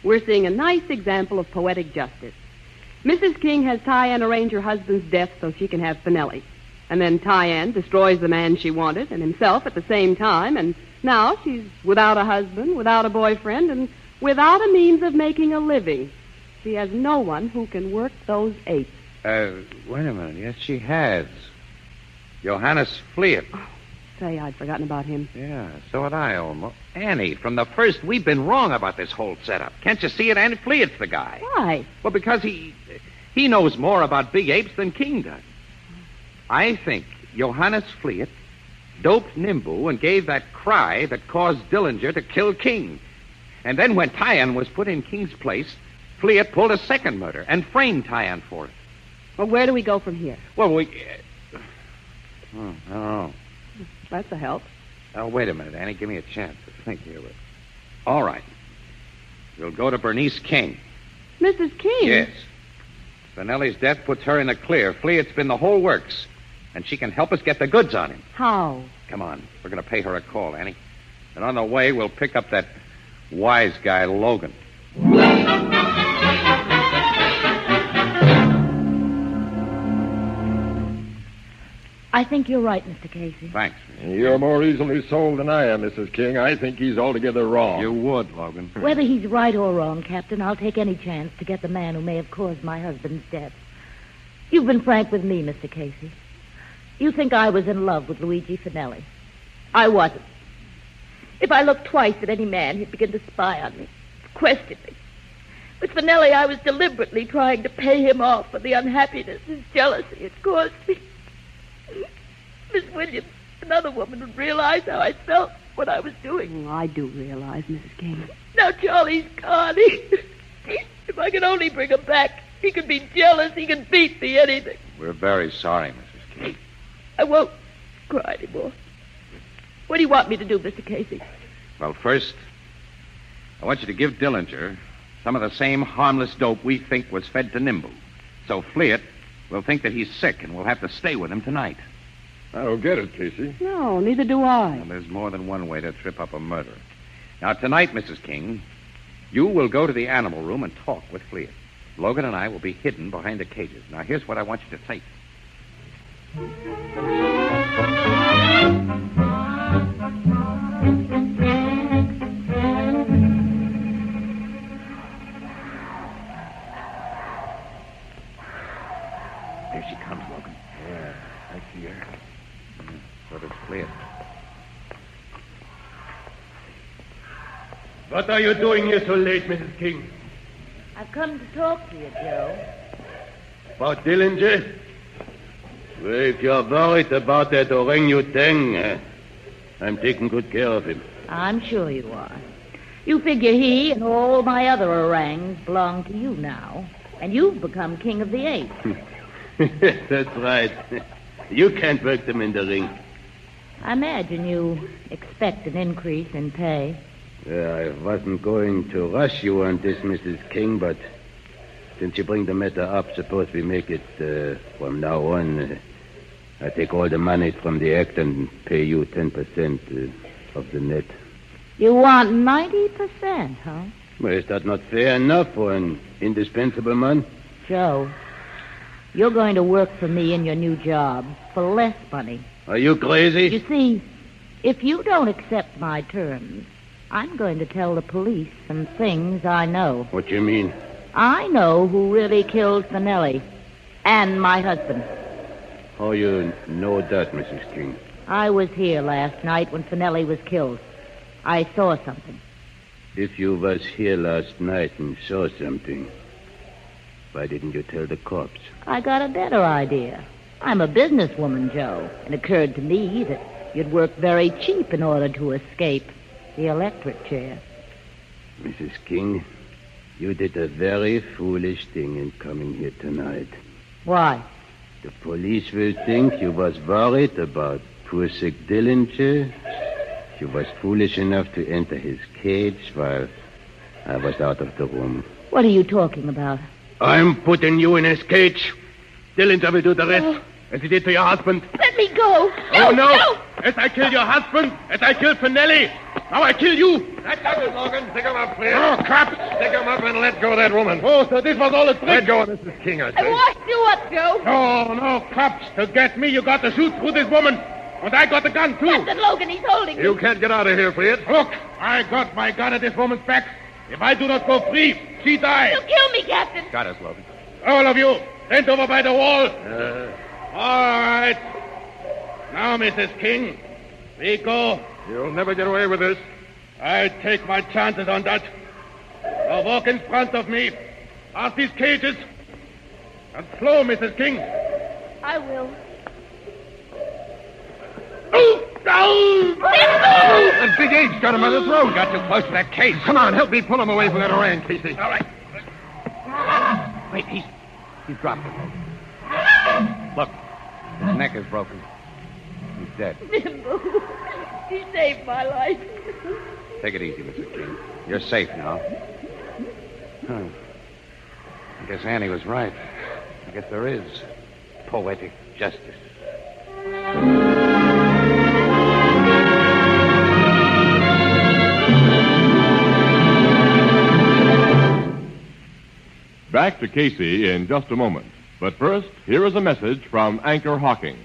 We're seeing a nice example of poetic justice. Mrs. King has Tyan arrange her husband's death so she can have Finelli. And then Tyan destroys the man she wanted and himself at the same time, and now she's without a husband, without a boyfriend, and without a means of making a living. She has no one who can work those apes. Wait a minute. Yes, she has. Johannes Fleet. Oh, say, I'd forgotten about him. Yeah, so had I, almost. Annie, from the first, we've been wrong about this whole setup. Can't you see it? Annie Fleet's the guy. Why? Well, because he knows more about big apes than King does. I think Johannes Fleet doped Nimbu and gave that cry that caused Dillinger to kill King. And then when Tyan was put in King's place, Fleet pulled a second murder and framed Tyan for it. Well, where do we go from here? Well, I don't know. That's a help. Oh, wait a minute, Annie. Give me a chance to think here. All right. We'll go to Bernice King. Mrs. King? Yes. Finelli's death puts her in the clear. Fleet's been the whole works. and she can help us get the goods on him. How? Come on. We're going to pay her a call, Annie. And on the way, we'll pick up that wise guy, Logan. I think you're right, Mr. Casey. Thanks. You're more easily sold than I am, Mrs. King. I think he's altogether wrong. You would, Logan. Whether he's right or wrong, Captain, I'll take any chance to get the man who may have caused my husband's death. You've been frank with me, Mr. Casey. You think I was in love with Luigi Finelli. I wasn't. If I looked twice at any man, he'd begin to spy on me, question me. With Finelli, I was deliberately trying to pay him off for the unhappiness his jealousy had caused me. Miss Williams, another woman would realize how I felt what I was doing. Oh, I do realize, Mrs. King. Now Charlie's gone. If I could only bring him back, he could be jealous. He could beat me, anything. We're very sorry, Mrs. King. I won't cry anymore. What do you want me to do, Mr. Casey? Well, first, I want you to give Dillinger some of the same harmless dope we think was fed to Nimble. So Fleet will think that he's sick and we'll have to stay with him tonight. I don't get it, Casey. No, neither do I. Well, there's more than one way to trip up a murder. Now, tonight, Mrs. King, you will go to the animal room and talk with Fleet. Logan and I will be hidden behind the cages. Now, here's what I want you to say. There she comes, Logan. Yeah, I see her. So does Fleet. What are you doing here so late, Mrs. King? I've come to talk to you, Joe. About Dillinger? Well, if you're worried about that orangutan, I'm taking good care of him. I'm sure you are. You figure he and all my other orangs belong to you now, and you've become king of the apes. That's right. You can't work them in the ring. I imagine you expect an increase in pay. I wasn't going to rush you on this, Mrs. King, but since you bring the matter up, suppose we make it from now on. I take all the money from the act and pay you 10% of the net. You want 90%, huh? Well, is that not fair enough for an indispensable man? Joe, you're going to work for me in your new job for less money. Are you crazy? You see, if you don't accept my terms, I'm going to tell the police some things I know. What do you mean? I know who really killed Finelli and my husband. How you know that, Mrs. King? I was here last night when Finelli was killed. I saw something. If you was here last night and saw something, why didn't you tell the cops? I got a better idea. I'm a businesswoman, Joe. It occurred to me that you'd work very cheap in order to escape the electric chair. Mrs. King, you did a very foolish thing in coming here tonight. Why? The police will think you was worried about poor sick Dillinger. You was foolish enough to enter his cage while I was out of the room. What are you talking about? I'm putting you in his cage. Dillinger will do the rest, as he did to your husband. Let me go. Oh, no! As I killed your husband, as I killed Finelli, now I kill you. That does it, Logan. Pick him up, Fleet. Oh, cops! Pick him up and let go of that woman. Oh, so this was all a trick. Let go of Mrs. King, I say. I washed you up, Joe. No, no, cops. To get me, you got to shoot through this woman. And I got the gun, too. Captain Logan, he's holding me. You can't get out of here, Fleet. Look, I got my gun at this woman's back. If I do not go free, she dies. You'll kill me, Captain. Got us, Logan. All of you, stand over by the wall. All right. Now, Mrs. King, we go. You'll never get away with this. I take my chances on that. Now walk in front of me. Past these cages. And slow, Mrs. King. I will. That big H got him by the throat. Got too close to that cage. Come on, help me pull him away from that orang, Casey. All right. Wait, he's dropped him. Look, his neck is broken. He's dead. Nimble, you saved my life. Take it easy, Mrs. King. You're safe now. Huh. I guess Annie was right. I guess there is poetic justice. back to Casey in just a moment. But first, here is a message from Anchor Hocking.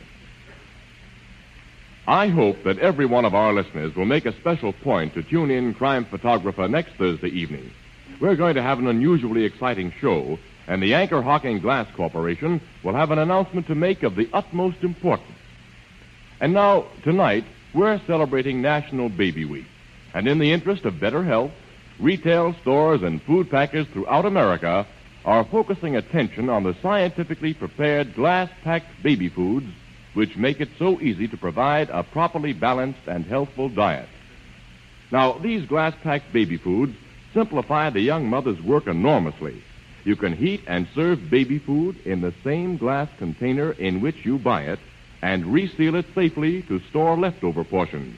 I hope that every one of our listeners will make a special point to tune in Crime Photographer next Thursday evening. We're going to have an unusually exciting show, and the Anchor Hocking Glass Corporation will have an announcement to make of the utmost importance. And now, tonight, we're celebrating National Baby Week. And in the interest of better health, retail stores and food packers throughout America are focusing attention on the scientifically prepared glass-packed baby foods which make it so easy to provide a properly balanced and healthful diet. Now, these glass-packed baby foods simplify the young mother's work enormously. You can heat and serve baby food in the same glass container in which you buy it and reseal it safely to store leftover portions.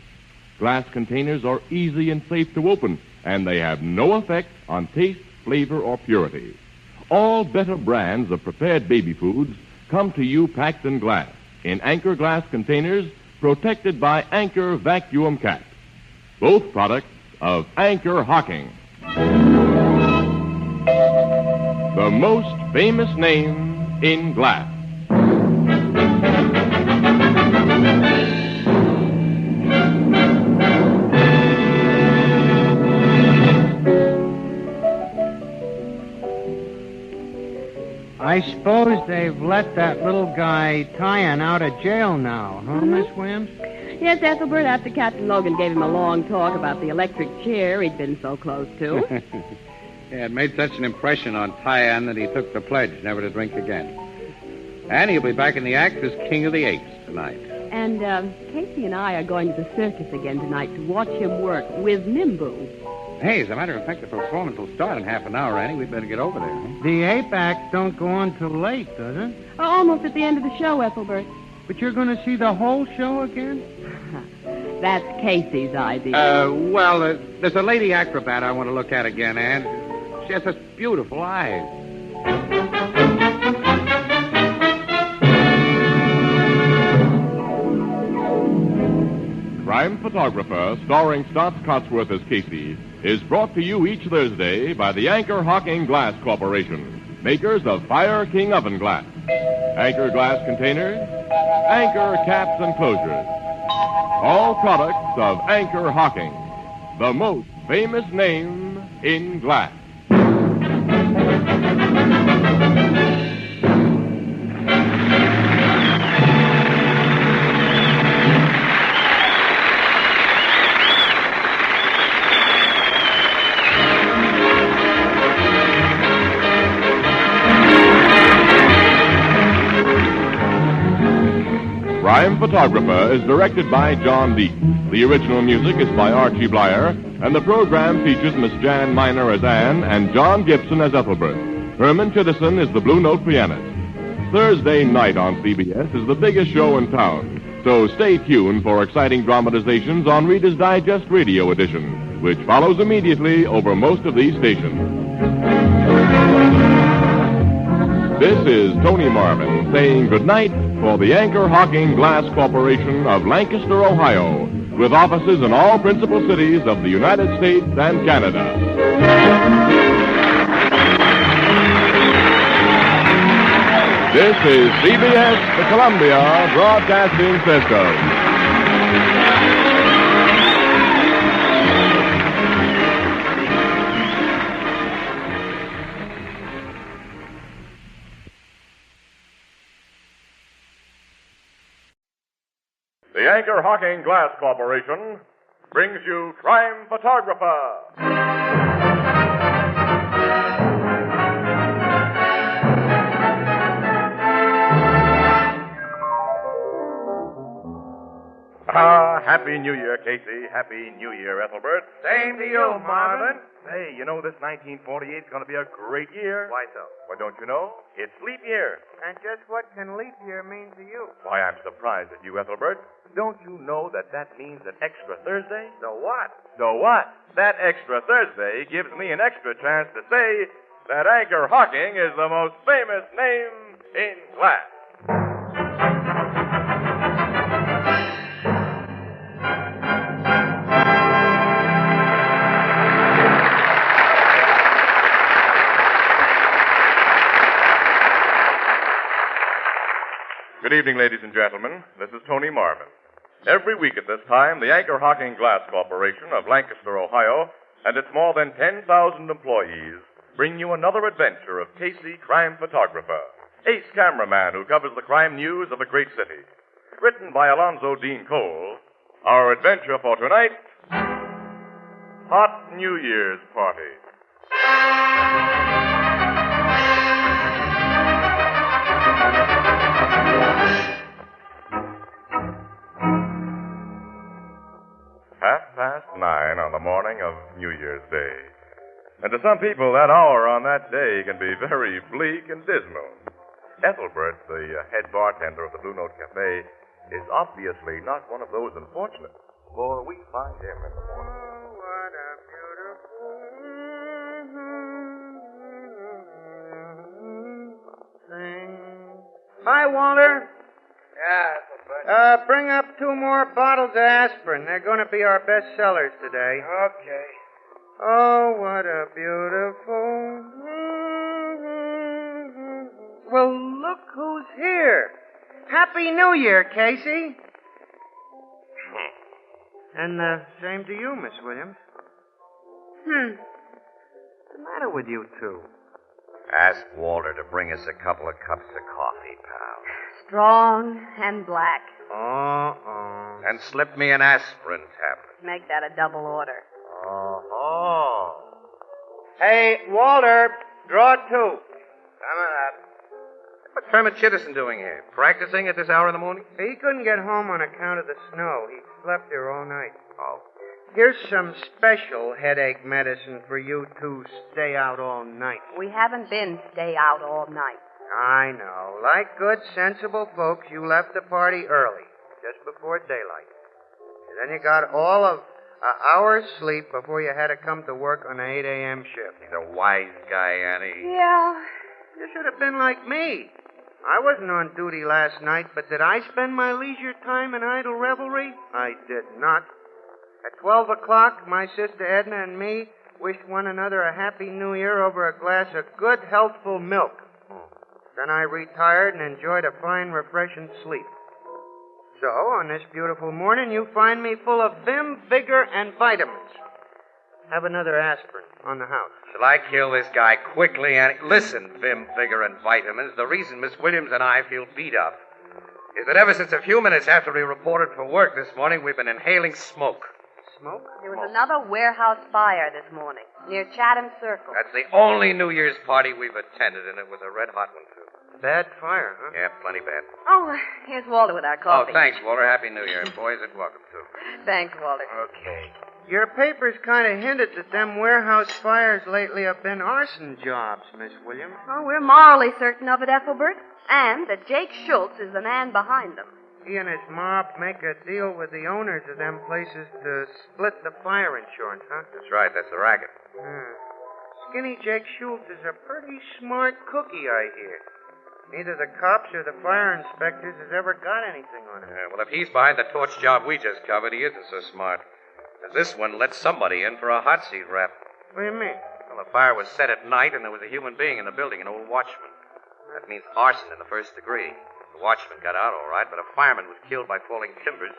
Glass containers are easy and safe to open, and they have no effect on taste, flavor, or purity. All better brands of prepared baby foods come to you packed in glass, in Anchor glass containers protected by Anchor vacuum caps. Both products of Anchor Hocking. The most famous name in glass. I suppose they've let that little guy Tyan out of jail now, huh, Miss Williams? Yes, Ethelbert, after Captain Logan gave him a long talk about the electric chair he'd been so close to. Yeah, it made such an impression on Tyan that he took the pledge never to drink again. And he'll be back in the act as King of the Apes tonight. And Casey and I are going to the circus again tonight to watch him work with Nimbu. Hey, as a matter of fact, the performance will start in half an hour, Annie. We'd better get over there. Huh? The ape act don't go on till late, does it? Almost at the end of the show, Ethelbert. But you're going to see the whole show again? That's Casey's idea. There's a lady acrobat I want to look at again, Anne. She has such beautiful eyes. Crime Photographer, starring Stotts Cotsworth as Casey, is brought to you each Thursday by the Anchor Hocking Glass Corporation, makers of Fire King Oven Glass, Anchor glass containers, Anchor caps and closures. All products of Anchor Hocking, the most famous name in glass. Crime Photographer is directed by John Deep. The original music is by Archie Blyer, and the program features Miss Jan Miner as Anne and John Gibson as Ethelbert. Herman Chittison is the Blue Note pianist. Thursday night on CBS is the biggest show in town, so stay tuned for exciting dramatizations on Reader's Digest Radio Edition, which follows immediately over most of these stations. This is Tony Marvin saying goodnight for the Anchor Hocking Glass Corporation of Lancaster, Ohio, with offices in all principal cities of the United States and Canada. This is CBS, the Columbia Broadcasting System. The Anchor Hocking Glass Corporation brings you Crime Photographer. Happy New Year, Casey. Happy New Year, Ethelbert. Same to you, Marvin. Hey, you know this 1948 is going to be a great year. Why so? Why, don't you know? It's leap year. And just what can leap year mean to you? Why, I'm surprised at you, Ethelbert. Don't you know that means an extra Thursday? So what? So what? That extra Thursday gives me an extra chance to say that Anchor Hocking is the most famous name in glass. Good evening, ladies and gentlemen. This is Tony Marvin. Every week at this time, the Anchor Hocking Glass Corporation of Lancaster, Ohio, and its more than 10,000 employees bring you another adventure of Casey, crime photographer, ace cameraman who covers the crime news of a great city. Written by Alonzo Dean Cole, our adventure for tonight, Hot New Year's Party. Nine on the morning of New Year's Day. And to some people, that hour on that day can be very bleak and dismal. Ethelbert, the head bartender of the Blue Note Cafe, is obviously not one of those unfortunates, for we find him in the morning. Oh, what a beautiful thing. Hi, Walter. Yeah, Bring up 2 more bottles of aspirin. They're going to be our best sellers today. Okay. Oh, what a beautiful... Well, look who's here. Happy New Year, Casey. And same to you, Miss Williams. What's the matter with you two? Ask Walter to bring us a couple of cups of coffee, pal. Strong and black. And slip me an aspirin tablet. Make that a double order. Oh. Hey, Walter, draw 2. Come on up. What's Herman Chittison doing here? Practicing at this hour in the morning? He couldn't get home on account of the snow. He slept here all night. Oh. Here's some special headache medicine for you to stay out all night. We haven't been stay out all night. I know. Like good, sensible folks, you left the party early, just before daylight. And then you got all of an hour's sleep before you had to come to work on the 8 a.m. shift. He's a wise guy, Annie. Yeah. You should have been like me. I wasn't on duty last night, but did I spend my leisure time in idle revelry? I did not. At 12 o'clock, my sister Edna and me wished one another a happy new year over a glass of good, healthful milk. Then I retired and enjoyed a fine, refreshing sleep. So, on this beautiful morning, you find me full of vim, vigor, and vitamins. Have another aspirin on the house. Shall I kill this guy quickly, Annie? Listen, vim, vigor, and vitamins. The reason Miss Williams and I feel beat up is that ever since a few minutes after we reported for work this morning, we've been inhaling smoke. Smoke? There was another warehouse fire this morning near Chatham Circle. That's the only New Year's party we've attended, and it was a red-hot one, too. Bad fire, huh? Yeah, plenty bad. Oh, here's Walter with our coffee. Oh, thanks, Walter. Happy New Year. And boys, and welcome, too. Thanks, Walter. Okay. Your papers kind of hinted that them warehouse fires lately have been arson jobs, Miss Williams. Oh, we're morally certain of it, Ethelbert. And that Jake Schultz is the man behind them. He and his mob make a deal with the owners of them places to split the fire insurance, huh? That's right. That's the racket. Skinny Jake Schultz is a pretty smart cookie, I hear. Neither the cops or the fire inspectors has ever got anything on him. Well, if he's behind the torch job we just covered, he isn't so smart. As this one let somebody in for a hot seat rap. What do you mean? Well, the fire was set at night, and there was a human being in the building, an old watchman. That means arson in the first degree. The watchman got out all right, but a fireman was killed by falling timbers.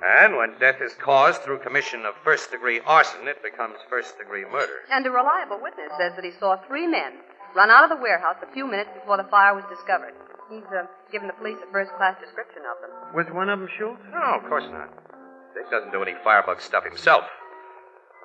And when death is caused through commission of first-degree arson, it becomes first-degree murder. And a reliable witness says that he saw 3 men run out of the warehouse a few minutes before the fire was discovered. He's given the police a first-class description of them. Was one of them Schultz? No, of course not. Dick doesn't do any firebug stuff himself.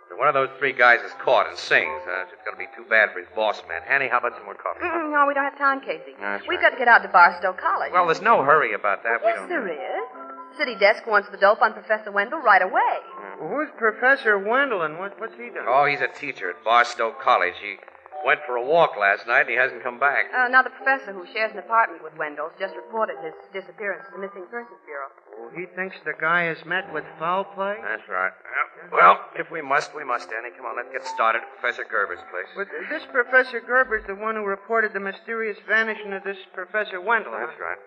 If one of those 3 guys is caught and sings, it's going to be too bad for his boss man. Annie, how about some more coffee? No, we don't have time, Casey. That's We've right. got to get out to Barstow College. Well, there's no hurry about that. Yes, there is. City desk wants the dope on Professor Wendell right away. Well, who's Professor Wendell and what's he doing? Oh, he's a teacher at Barstow College. He went for a walk last night, and he hasn't come back. Now, the professor who shares an apartment with Wendell's just reported his disappearance to the Missing Persons Bureau. Well, he thinks the guy has met with foul play? That's right. Yeah. Well, if we must, Annie. Come on, let's get started at Professor Gerber's place. But this Professor Gerber's the one who reported the mysterious vanishing of this Professor Wendell. That's right.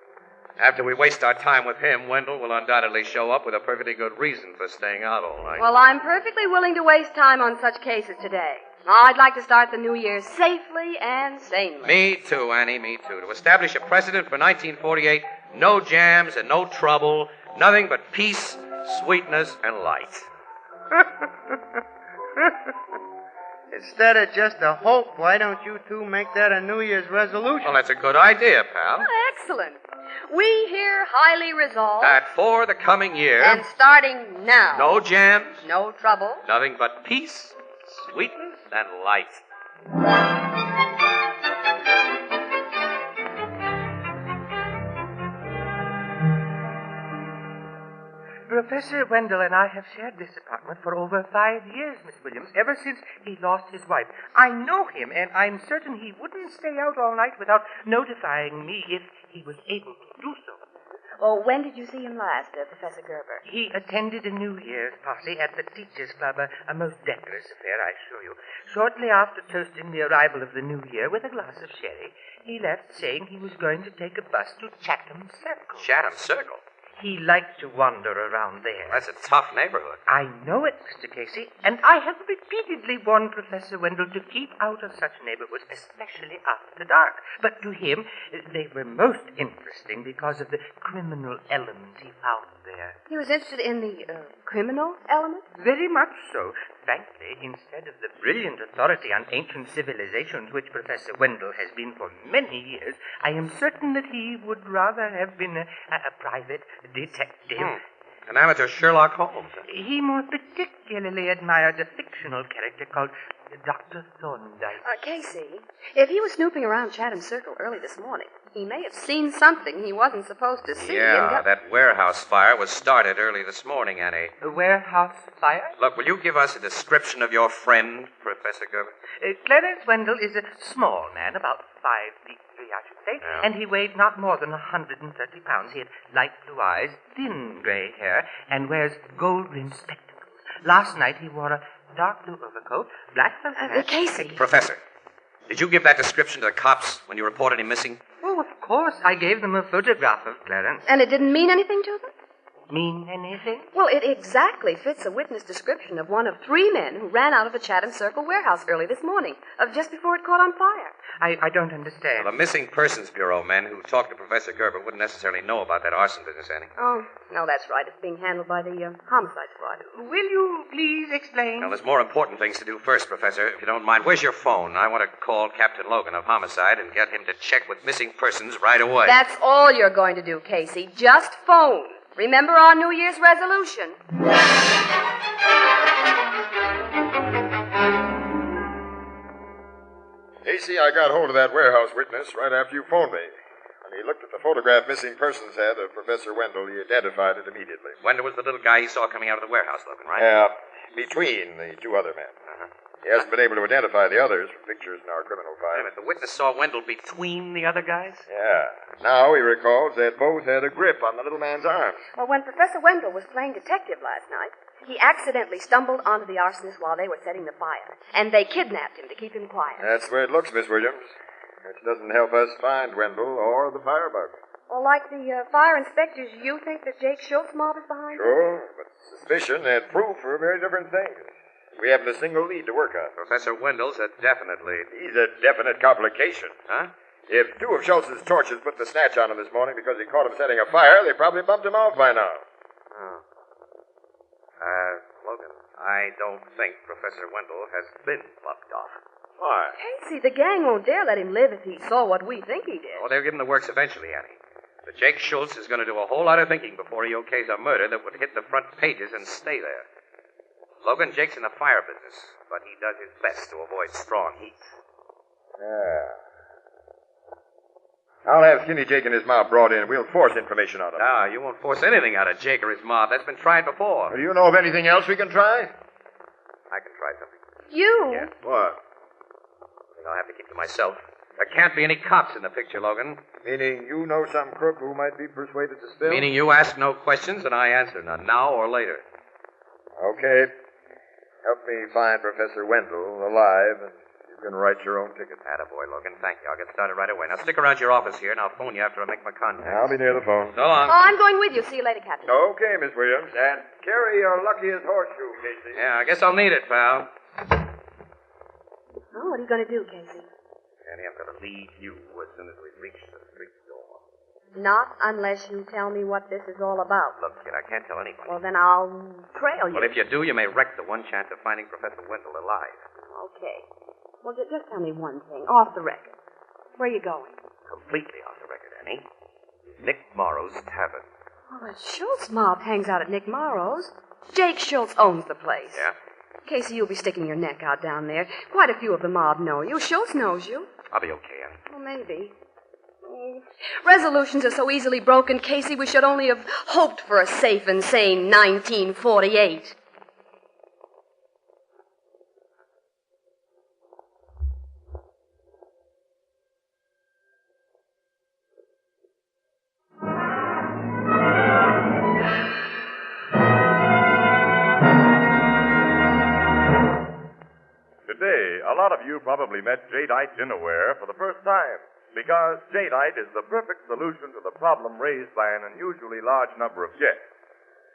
After we waste our time with him, Wendell will undoubtedly show up with a perfectly good reason for staying out all night. Well, I'm perfectly willing to waste time on such cases today. I'd like to start the new year safely and sanely. Me too, Annie, me too. To establish a precedent for 1948, no jams and no trouble, nothing but peace, sweetness, and light. Instead of just a hope, why don't you two make that a New Year's resolution? Well, that's a good idea, pal. Excellent. We here highly resolve That for the coming year, and starting now, no jams, no trouble. nothing but peace, sweetness, and light. Professor Wendell and I have shared this apartment for over 5 years, Miss Williams, ever since he lost his wife. I know him, and I'm certain he wouldn't stay out all night without notifying me if he was able to do so. Oh, when did you see him last, Professor Gerber? He attended a New Year's party at the Teachers' Club, a most decorous affair, I assure you. Shortly after toasting the arrival of the New Year with a glass of sherry, he left saying he was going to take a bus to Chatham Circle. Chatham Circle? He liked to wander around there. That's a tough neighborhood. I know it, Mr. Casey, and I have repeatedly warned Professor Wendell to keep out of such neighborhoods, especially after dark. But to him, they were most interesting because of the criminal element he found there. He was interested in the criminal element? Very much so. Frankly, instead of the brilliant authority on ancient civilizations which Professor Wendell has been for many years, I am certain that he would rather have been a private detective. An amateur Sherlock Holmes. He more particularly admired a fictional character called Dr. Thorndyke. Casey, if he was snooping around Chatham Circle early this morning, he may have seen something he wasn't supposed to see. Yeah, that warehouse fire was started early this morning, Annie. A warehouse fire? Look, will you give us a description of your friend, Professor Gerber? Clarence Wendell is a small man, about 5 feet 3, I should say, Yeah. and he weighed not more than 130 pounds. He had light blue eyes, thin gray hair, and wears gold-rimmed spectacles. Last night he wore a dark blue overcoat, black felt hat. Casey. Professor, did you give that description to the cops when you reported him missing? Oh, of course. I gave them a photograph of Clarence. And it didn't mean anything to them? Mean anything? Well, it exactly fits a witness description of one of 3 men who ran out of the Chatham Circle warehouse early this morning, just before it caught on fire. I don't understand. Well, the Missing Persons Bureau men who talked to Professor Gerber wouldn't necessarily know about that arson business, Annie. Oh, no, that's right. It's being handled by the homicide squad. Will you please explain? Now, there's more important things to do first, Professor, if you don't mind. Where's your phone? I want to call Captain Logan of Homicide and get him to check with Missing Persons right away. That's all you're going to do, Casey. Just phone. Remember our New Year's resolution. Casey, I got hold of that warehouse witness right after you phoned me. When he looked at the photograph Missing Persons had of Professor Wendell, he identified it immediately. Wendell was the little guy you saw coming out of the warehouse, Logan, right? Yeah, between the 2 other men. He hasn't been able to identify the others from pictures in our criminal file. The witness saw Wendell between the other guys? Yeah. Now he recalls that both had a grip on the little man's arms. Well, when Professor Wendell was playing detective last night, he accidentally stumbled onto the arsonists while they were setting the fire. And they kidnapped him to keep him quiet. That's the way it looks, Miss Williams. Which doesn't help us find Wendell or the firebug. Well, like the fire inspectors, you think that Jake Schultz mob is behind it? Sure, but suspicion and proof are very different things. We haven't a single lead to work on. Professor Wendell's a definite lead. He's a definite complication. Huh? If 2 of Schultz's torches put the snatch on him this morning because he caught him setting a fire, they probably bumped him off by now. Oh. Logan, I don't think Professor Wendell has been bumped off. Why? Casey, the gang won't dare let him live if he saw what we think he did. Well, they'll give him the works eventually, Annie. But Jake Schultz is going to do a whole lot of thinking before he okays a murder that would hit the front pages and stay there. Logan, Jake's in the fire business, but he does his best to avoid strong heat. Yeah. I'll have Skinny Jake and his mob brought in. We'll force information on him. No, you won't force anything out of Jake or his mob. That's been tried before. Do you know of anything else we can try? I can try something. You? Yeah. What? Something I'll have to keep to myself. There can't be any cops in the picture, Logan. Meaning you know some crook who might be persuaded to spill? Meaning you ask no questions and I answer none, now or later. Okay. Help me find Professor Wendell alive and You can write your own ticket. Attaboy, Logan. Thank you. I'll get started right away. Now, stick around your office here, and I'll phone you after I make my contact. I'll be near the phone. So long. Oh, I'm going with you. See you later, Captain. Okay, Miss Williams. And carry your luckiest horseshoe, Casey. Yeah, I guess I'll need it, pal. Oh, what are you going to do, Casey? Annie, I'm going to leave you as soon as we reach the street door. Not unless you tell me what this is all about. Look, kid, I can't tell anybody. Well, then I'll trail you. Well, if you do, you may wreck the one chance of finding Professor Wendell alive. Okay. Well, just tell me one thing, off the record. Where are you going? Completely off the record, Annie. Nick Morrow's Tavern. Oh, the Schultz mob hangs out at Nick Morrow's. Jake Schultz owns the place. Yeah? Casey, you'll be sticking your neck out down there. Quite a few of the mob know you. Schultz knows you. I'll be okay, Annie. Well, maybe. Resolutions are so easily broken, Casey, we should only have hoped for a safe and sane 1948. Today, a lot of you probably met Jadeite Dinnerware for the first time, because Jadeite is the perfect solution to the problem raised by an unusually large number of guests.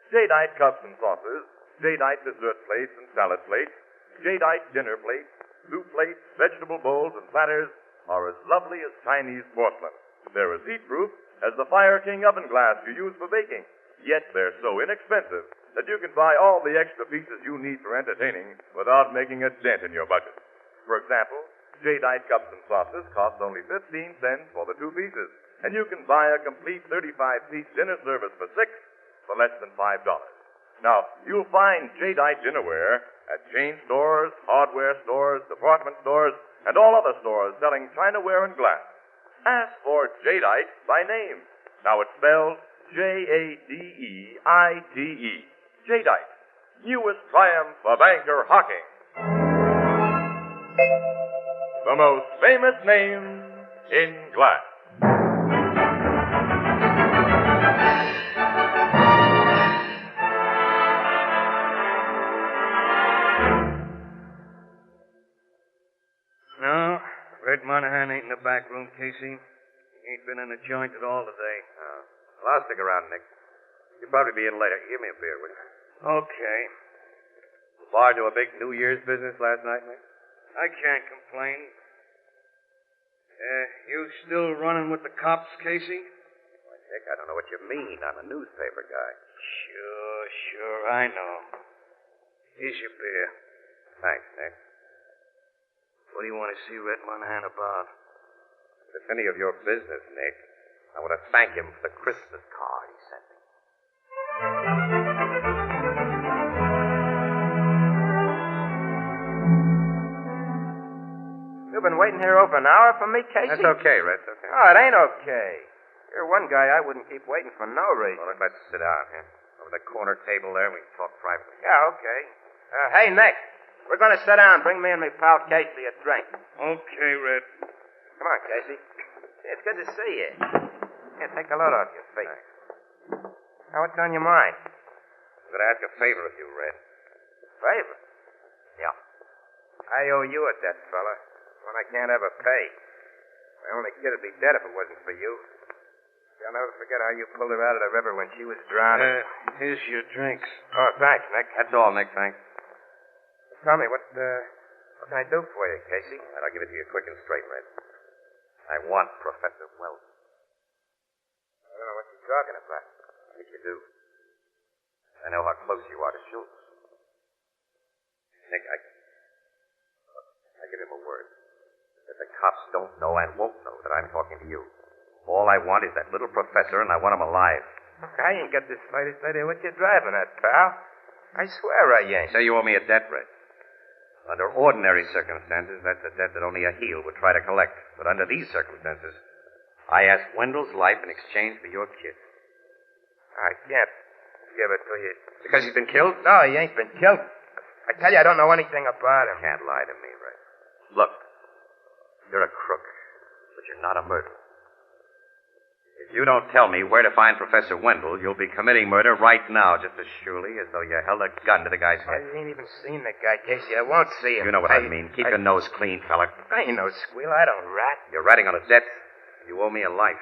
Jadeite cups and saucers, Jadeite dessert plates and salad plates, Jadeite dinner plates, soup plates, vegetable bowls, and platters are as lovely as Chinese porcelain. They're as heat-proof as the Fire King oven glass you use for baking, yet they're so inexpensive that you can buy all the extra pieces you need for entertaining without making a dent in your budget. For example, Jadeite cups and saucers cost only 15 cents for the 2 pieces, and you can buy a complete 35-piece dinner service for 6 for less than $5. Now, you'll find Jadeite Dinnerware at chain stores, hardware stores, department stores, and all other stores selling chinaware and glass. Ask for Jadeite by name. Now it's spelled Jadeite. Jadeite, newest triumph of anchor hocking. The most famous name in glass. No, Red Monahan ain't in the back room, Casey. He ain't been in the joint at all today. Well, I'll stick around, Nick. You'll probably be in later. Give me a beer, will you? Okay. The bar do a big New Year's business last night, Nick? I can't complain. You still running with the cops, Casey? Why, Nick, I don't know what you mean. I'm a newspaper guy. Sure, I know. Here's your beer. Thanks, Nick. What do you want to see Red Monahan about? If it's any of your business, Nick, I want to thank him for the Christmas card he sent me. You've been waiting here over an hour for me, Casey? That's okay, Red. It's okay. Oh, it ain't okay. You're one guy I wouldn't keep waiting for no reason. Well, let's sit down here. Over the corner table there, we can talk privately. Yeah, okay. Hey, Nick, we're going to sit down. Bring me and my pal Casey a drink. Okay, Red. Come on, Casey. It's good to see you. Here, take a load off your face. Thanks. Now, what's on your mind? I'm going to ask a favor of you, Red. Favor? Yeah. I owe you a debt, fella. One I can't ever pay. My only kid would be dead if it wasn't for you. I'll never forget how you pulled her out of the river when she was drowning. Here's your drinks. Oh, thanks, Nick. That's all, Nick. Thanks. Tell me, what can I do for you, Casey? And I'll give it to you quick and straight, Red. I want Professor Weldon. I don't know what you're talking about. Yes, you do. I know how close you are to Schultz. Nick, I give him a word. That the cops don't know and won't know that I'm talking to you. All I want is that little professor, and I want him alive. I ain't got the slightest idea what you're driving at, pal. I swear I ain't. Say you owe me a debt, Red. Under ordinary circumstances, that's a debt that only a heel would try to collect. But under these circumstances, I ask Wendell's life in exchange for your kid. I can't give it to you. Because he's been killed? No, he ain't been killed. I tell you, I don't know anything about him. You can't lie to me, Red. Look, you're a crook, but you're not a murderer. If you don't tell me where to find Professor Wendell, you'll be committing murder right now, just as surely as though you held a gun to the guy's I head. ain't even seen the guy, Casey. I won't see him. You know what I mean. Keep your nose clean, fella. I ain't no squeal. I don't rat. You're ratting on a debt. You owe me a life.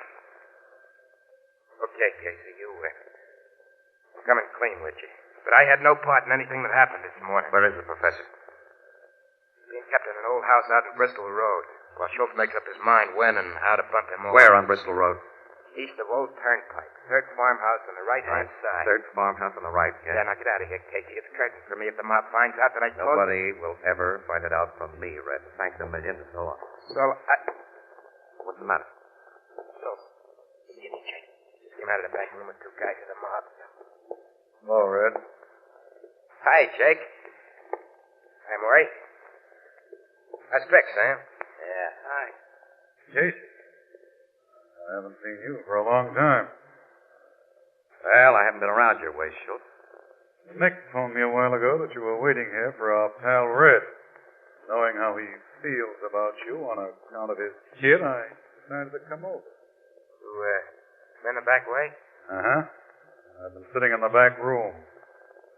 Okay, Casey, I'm coming clean with you. But I had no part in anything that happened this morning. Where is the professor? Being kept in an old house out in Bristol Road. While Schultz makes up his mind when and how to bump him over. Where on Bristol Road? East of Old Turnpike. Third farmhouse on the right-hand side. Third farmhouse on the right, Yeah, now get out of here, Casey. It's curtain for me if the mob finds out that I told... Nobody will ever find it out from me, Red. Thanks a million and so on. So, What's the matter? So, just came out of the back room with two guys of the mob. Hello, Red. Hi, Jake. Hi, Maury. How's Vic, Sam? Yeah, hi. Casey. I haven't seen you for a long time. Well, I haven't been around your way, Schultz. Nick phoned me a while ago that you were waiting here for our pal Red. Knowing how he feels about you on account of his kid, I decided to come over. You, in the back way? Uh-huh. I've been sitting in the back room,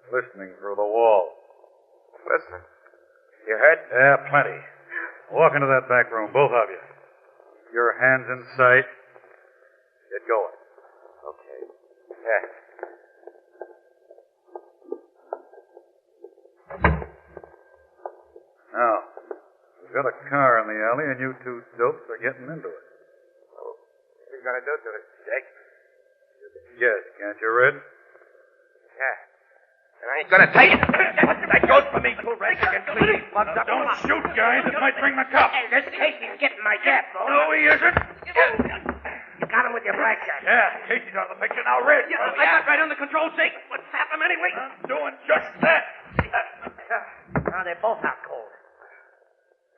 listening through the wall. Listening? You heard? Yeah, plenty. Walk into that back room, both of you. Your hands in sight. Get going. Okay. Yeah. Now, we've got a car in the alley, and you two dopes are getting into it. What are you going to do to it, Jake? Yes, can't you, Red? Yeah. And I ain't going to take it. That goes for me, too, Red. You can clean these bugs up. Don't shoot, guys. It might bring the cops. Hey, this Casey's getting my gap, though. No, he isn't. You got him with your blackjack. Yeah, Casey's out of the picture now, Red. Yeah, I got right under control, Jake. Let's tap him anyway. I'm doing just that. Now they're both out cold.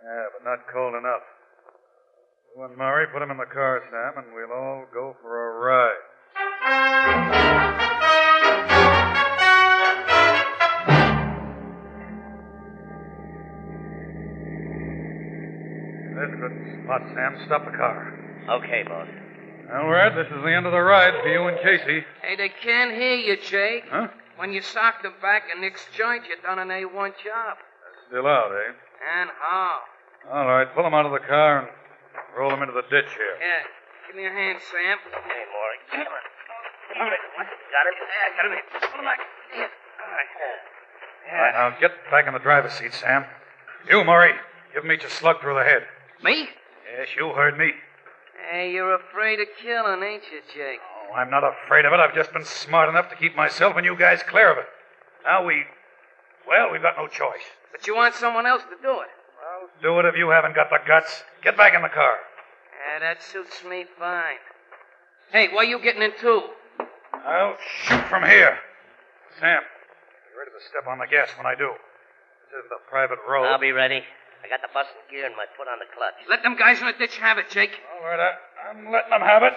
Yeah, but not cold enough. You and Murray, put him in the car, Sam, and we'll all go for a ride. This is a good spot, Sam. Stop the car. Okay, boss. Well, Red, this is the end of the ride for you and Casey. Hey, they can't hear you, Jake. Huh? When you socked them back in Nick's joint, you done an A1 job. Still out, eh? And how? All right, pull him out of the car and roll him into the ditch here. Yeah, give me a hand, Sam. Hey, Maury. Come on. Got him? Yeah, got him in. Pull him back. Here. All right. All right, now get back in the driver's seat, Sam. You, Murray, give me a slug through the head. Me? Yes, you heard me. Hey, you're afraid of killing, ain't you, Jake? Oh, I'm not afraid of it. I've just been smart enough to keep myself and you guys clear of it. Now we've got no choice. But you want someone else to do it. Well, do it if you haven't got the guts. Get back in the car. Yeah, that suits me fine. Hey, where you getting in too? I'll shoot from here. Sam, be ready to step on the gas when I do. This is the private road. I'll be ready. I got the bus in gear and my foot on the clutch. Let them guys in the ditch have it, Jake. All right, I'm letting them have it.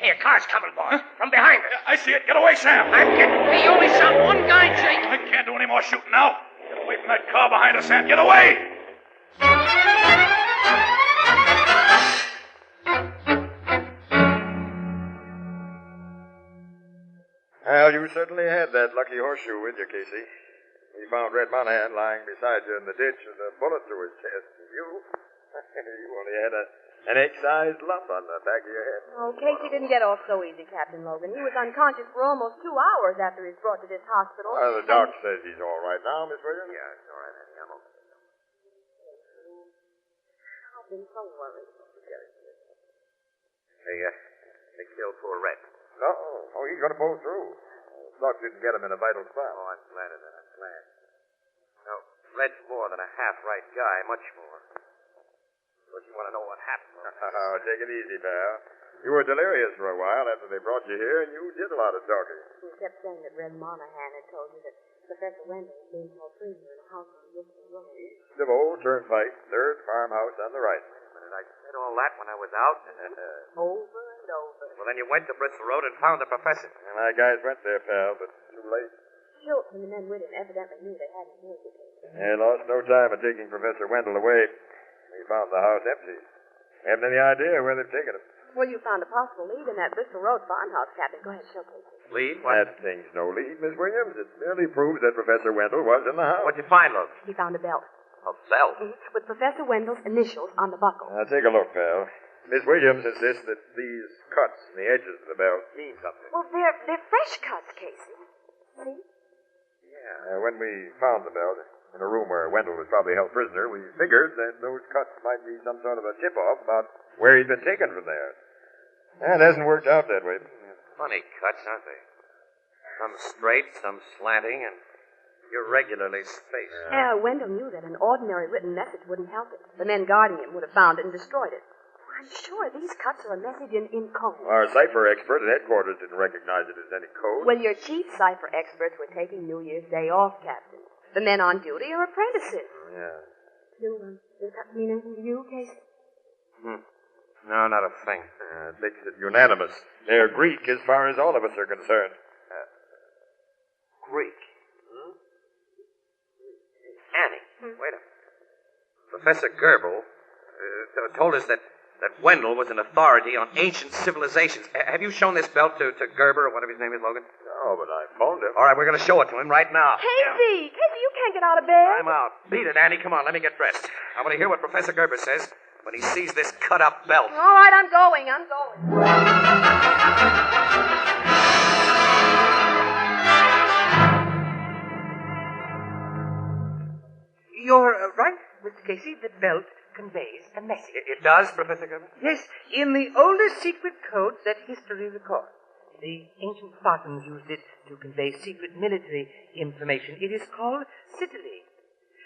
Hey, a car's coming, boss. From behind us. I see it. Get away, Sam. I'm getting... Hey, you only shot one guy, Jake. I can't do any more shooting now. Get away from that car behind us, Sam. Get away! Well, you certainly had that lucky horseshoe with you, Casey. We found Red Monahan lying beside you in the ditch with a bullet through his chest. You only had an egg-sized lump on the back of your head. Oh, Casey didn't get off so easy, Captain Logan. He was unconscious for almost 2 hours after he was brought to this hospital. Well, the doc says he's all right now, Miss Williams. Yeah, it's all right, honey. I'm okay. I've been so worried. They killed poor Red. No, he's going to pull through. Doc didn't get him in a vital spot. Oh, I'm glad of that. I'm glad. No, Red's more than a half-right guy, much more. But you want to know what happened? Oh, take it easy, pal. You were delirious for a while after they brought you here, and you did a lot of talking. He kept saying that Red Monahan had told you that Professor Wendell was being held prisoner in a house on Bristol Road. East of Old Turnpike, third farmhouse on the right. But I said all that when I was out. Over and over. Well, then you went to Bristol Road and found the professor. And my guys went there, pal, but too late. Schultz and the men with him evidently knew they hadn't made it. They lost no time in taking Professor Wendell away. We found the house empty. Haven't any idea where they've taken him. Well, you found a possible lead in that Bristol Road farmhouse, Captain. Go ahead, showcase it. Lead? That thing's no lead, Miss Williams. It merely proves that Professor Wendell was in the house. What'd you find, Logan? He found a belt. A belt? With Professor Wendell's initials on the buckle. Now, take a look, pal. Miss Williams insists that these cuts in the edges of the belt mean something. Well, they're fresh cuts, Casey. See? Yeah, when we found the belt in a room where Wendell was probably held prisoner, we figured that those cuts might be some sort of a tip-off about where he'd been taken from there. And it hasn't worked out that way. Funny cuts, aren't they? Some straight, some slanting, and irregularly spaced. Wendell knew that an ordinary written message wouldn't help it. The men guarding him would have found it and destroyed it. I'm sure these cuts are a message in code. Our cipher expert at headquarters didn't recognize it as any code. Well, your chief cipher experts were taking New Year's Day off, Captain. The men on duty are apprentices. Yeah. Does that mean anything to you, Casey? No, not a thing. It makes it unanimous. They're Greek as far as all of us are concerned. Greek? Annie, wait a minute. Professor Goebel told us that Wendell was an authority on ancient civilizations. Have you shown this belt to Gerber, or whatever his name is, Logan? No, but I phoned him. All right, we're going to show it to him right now. Casey! Casey, you can't get out of bed. I'm out. Beat it, Annie. Come on, let me get dressed. I want to hear what Professor Gerber says when he sees this cut-up belt. All right, I'm going. You're right, Mr. Casey. The belt conveys a message. It does, Professor Gerber? Yes, in the oldest secret codes that history records. The ancient Spartans used it to convey secret military information. It is called Citily.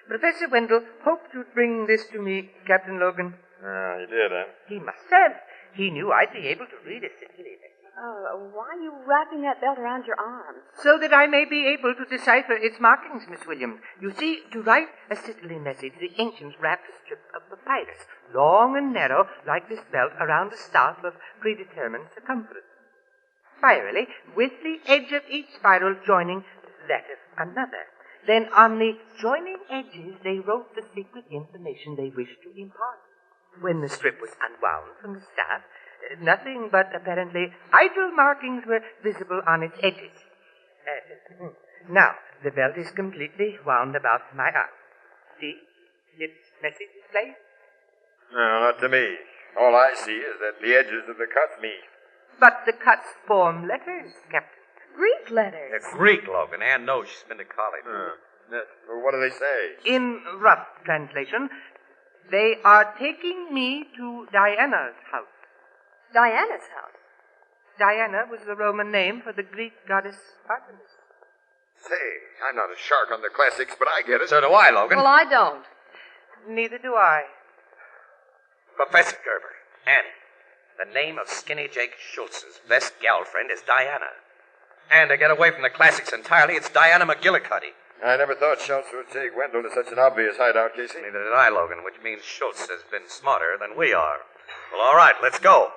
Professor Wendell hoped you'd bring this to me, Captain Logan. He did, huh? He must have. He knew I'd be able to read a Citily message. Why are you wrapping that belt around your arm? So that I may be able to decipher its markings, Miss Williams. You see, to write a Citily message, the ancients wrapped a strip of papyrus, long and narrow, like this belt, around a staff of predetermined circumference. Spirally, with the edge of each spiral joining that of another. Then on the joining edges, they wrote the secret information they wished to impart. When the strip was unwound from the staff, nothing but apparently idle markings were visible on its edges. Now, the belt is completely wound about my arm. See? Its message displayed? No, not to me. All I see is that the edges of the cuts meet. But the cuts form letters, Captain. Greek letters. Greek, Logan. Ann knows. She's been to college. Well, what do they say? In rough translation, they are taking me to Diana's house. Diana's house? Diana was the Roman name for the Greek goddess Artemis. Say, I'm not a shark on the classics, but I get it. So do I, Logan. Well, I don't. Neither do I. Professor Gerber, Annie, the name of Skinny Jake Schultz's best girlfriend is Diana. And to get away from the classics entirely, it's Diana McGillicuddy. I never thought Schultz would take Wendell to such an obvious hideout, Casey. Neither did I, Logan, which means Schultz has been smarter than we are. Well, all right, let's go.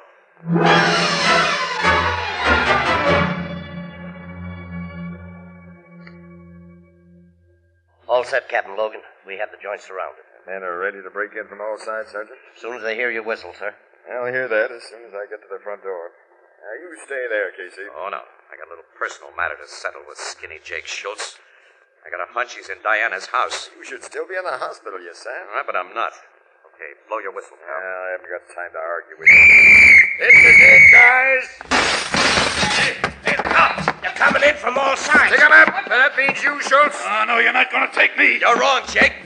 All set, Captain Logan. We have the joint surrounded. Men are ready to break in from all sides, Sergeant. As soon as they hear your whistle, sir. I'll hear that as soon as I get to the front door. Now, you stay there, Casey. Oh, no. I got a little personal matter to settle with Skinny Jake Schultz. I got a hunch he's in Diana's house. You should still be in the hospital, you say? All right, but I'm not. Okay, blow your whistle, pal. I haven't got time to argue with you. This is it, guys. Hey, the cops. They're coming in from all sides. Pick 'em up. That means you, Schultz. Oh, no, you're not going to take me. You're wrong, Jake.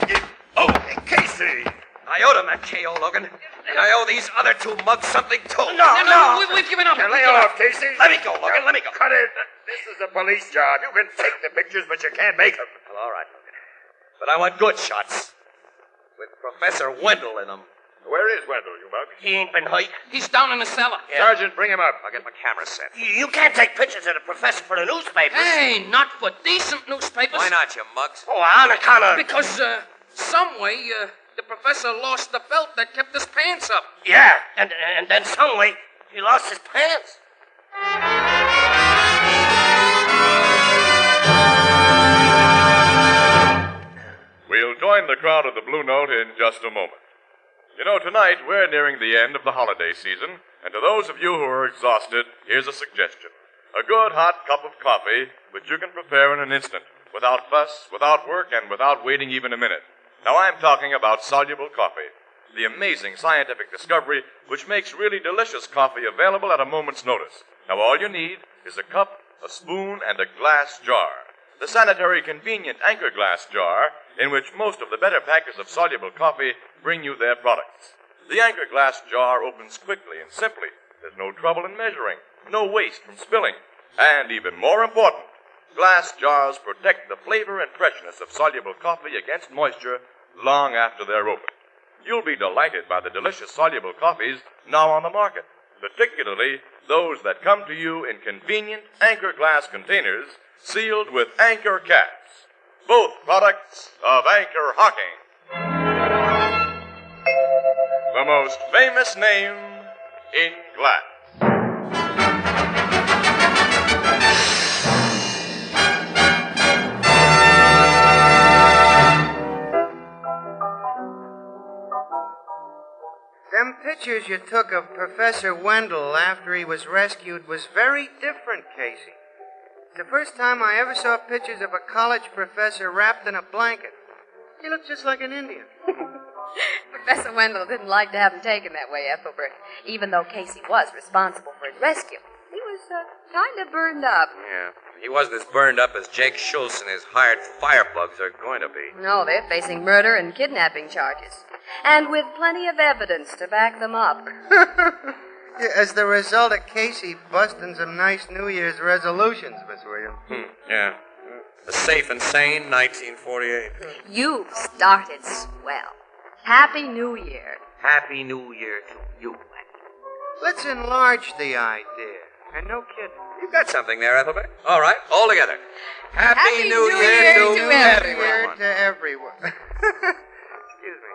Oh, Casey. I owed him that KO, Logan. And I owe these other two mugs something, too. No, we've given up. Now, lay off, Casey. Let me go, Logan. Let me go. Cut it. This is a police job. You can take the pictures, but you can't make them. Well, all right, Logan. But I want good shots. With Professor Wendell in them. Where is Wendell, you mug? He ain't been hurt. He's down in the cellar. Yeah. Sergeant, bring him up. I'll get my camera set. You can't take pictures of the professor for the newspapers. Hey, not for decent newspapers. Why not, you mugs? Oh, on account of... Because, some way, the professor lost the belt that kept his pants up. Yeah, and then some way, he lost his pants. We'll join the crowd at the Blue Note in just a moment. You know, tonight we're nearing the end of the holiday season, And to those of you who are exhausted, here's a suggestion. A good hot cup of coffee, which you can prepare in an instant, without fuss, without work, and without waiting even a minute. Now, I'm talking about soluble coffee, the amazing scientific discovery which makes really delicious coffee available at a moment's notice. Now, all you need is a cup, a spoon, and a glass jar. The sanitary, convenient Anchor glass jar in which most of the better packers of soluble coffee bring you their products. The Anchor glass jar opens quickly and simply. There's no trouble in measuring, no waste from spilling, and even more important, glass jars protect the flavor and freshness of soluble coffee against moisture long after they're opened. You'll be delighted by the delicious soluble coffees now on the market, particularly those that come to you in convenient Anchor glass containers sealed with Anchor caps, both products of Anchor Hocking, the most famous name in glass. Them pictures you took of Professor Wendell after he was rescued was very different, Casey. It's the first time I ever saw pictures of a college professor wrapped in a blanket. He looked just like an Indian. Professor Wendell didn't like to have him taken that way, Ethelbert, even though Casey was responsible for his rescue. He was kind of burned up. Yeah. He wasn't as burned up as Jake Schultz and his hired firebugs are going to be. No, they're facing murder and kidnapping charges. And with plenty of evidence to back them up. As the result of Casey busting some nice New Year's resolutions, Miss Williams. Yeah. A safe and sane 1948. You started swell. Happy New Year. Happy New Year to you. Let's enlarge the idea. And no kidding. You got something there, Ethelbert. All right, all together. Happy New Year to everyone. To everyone. Excuse me.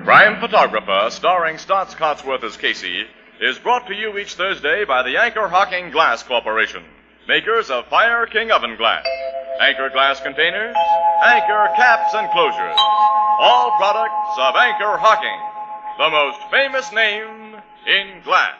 Crime Photographer, starring Stotts Cotsworth as Casey, is brought to you each Thursday by the Anchor Hocking Glass Corporation, makers of Fire King Oven Glass, Anchor glass containers, Anchor caps and closures, all products of Anchor Hocking, the most famous name in glass.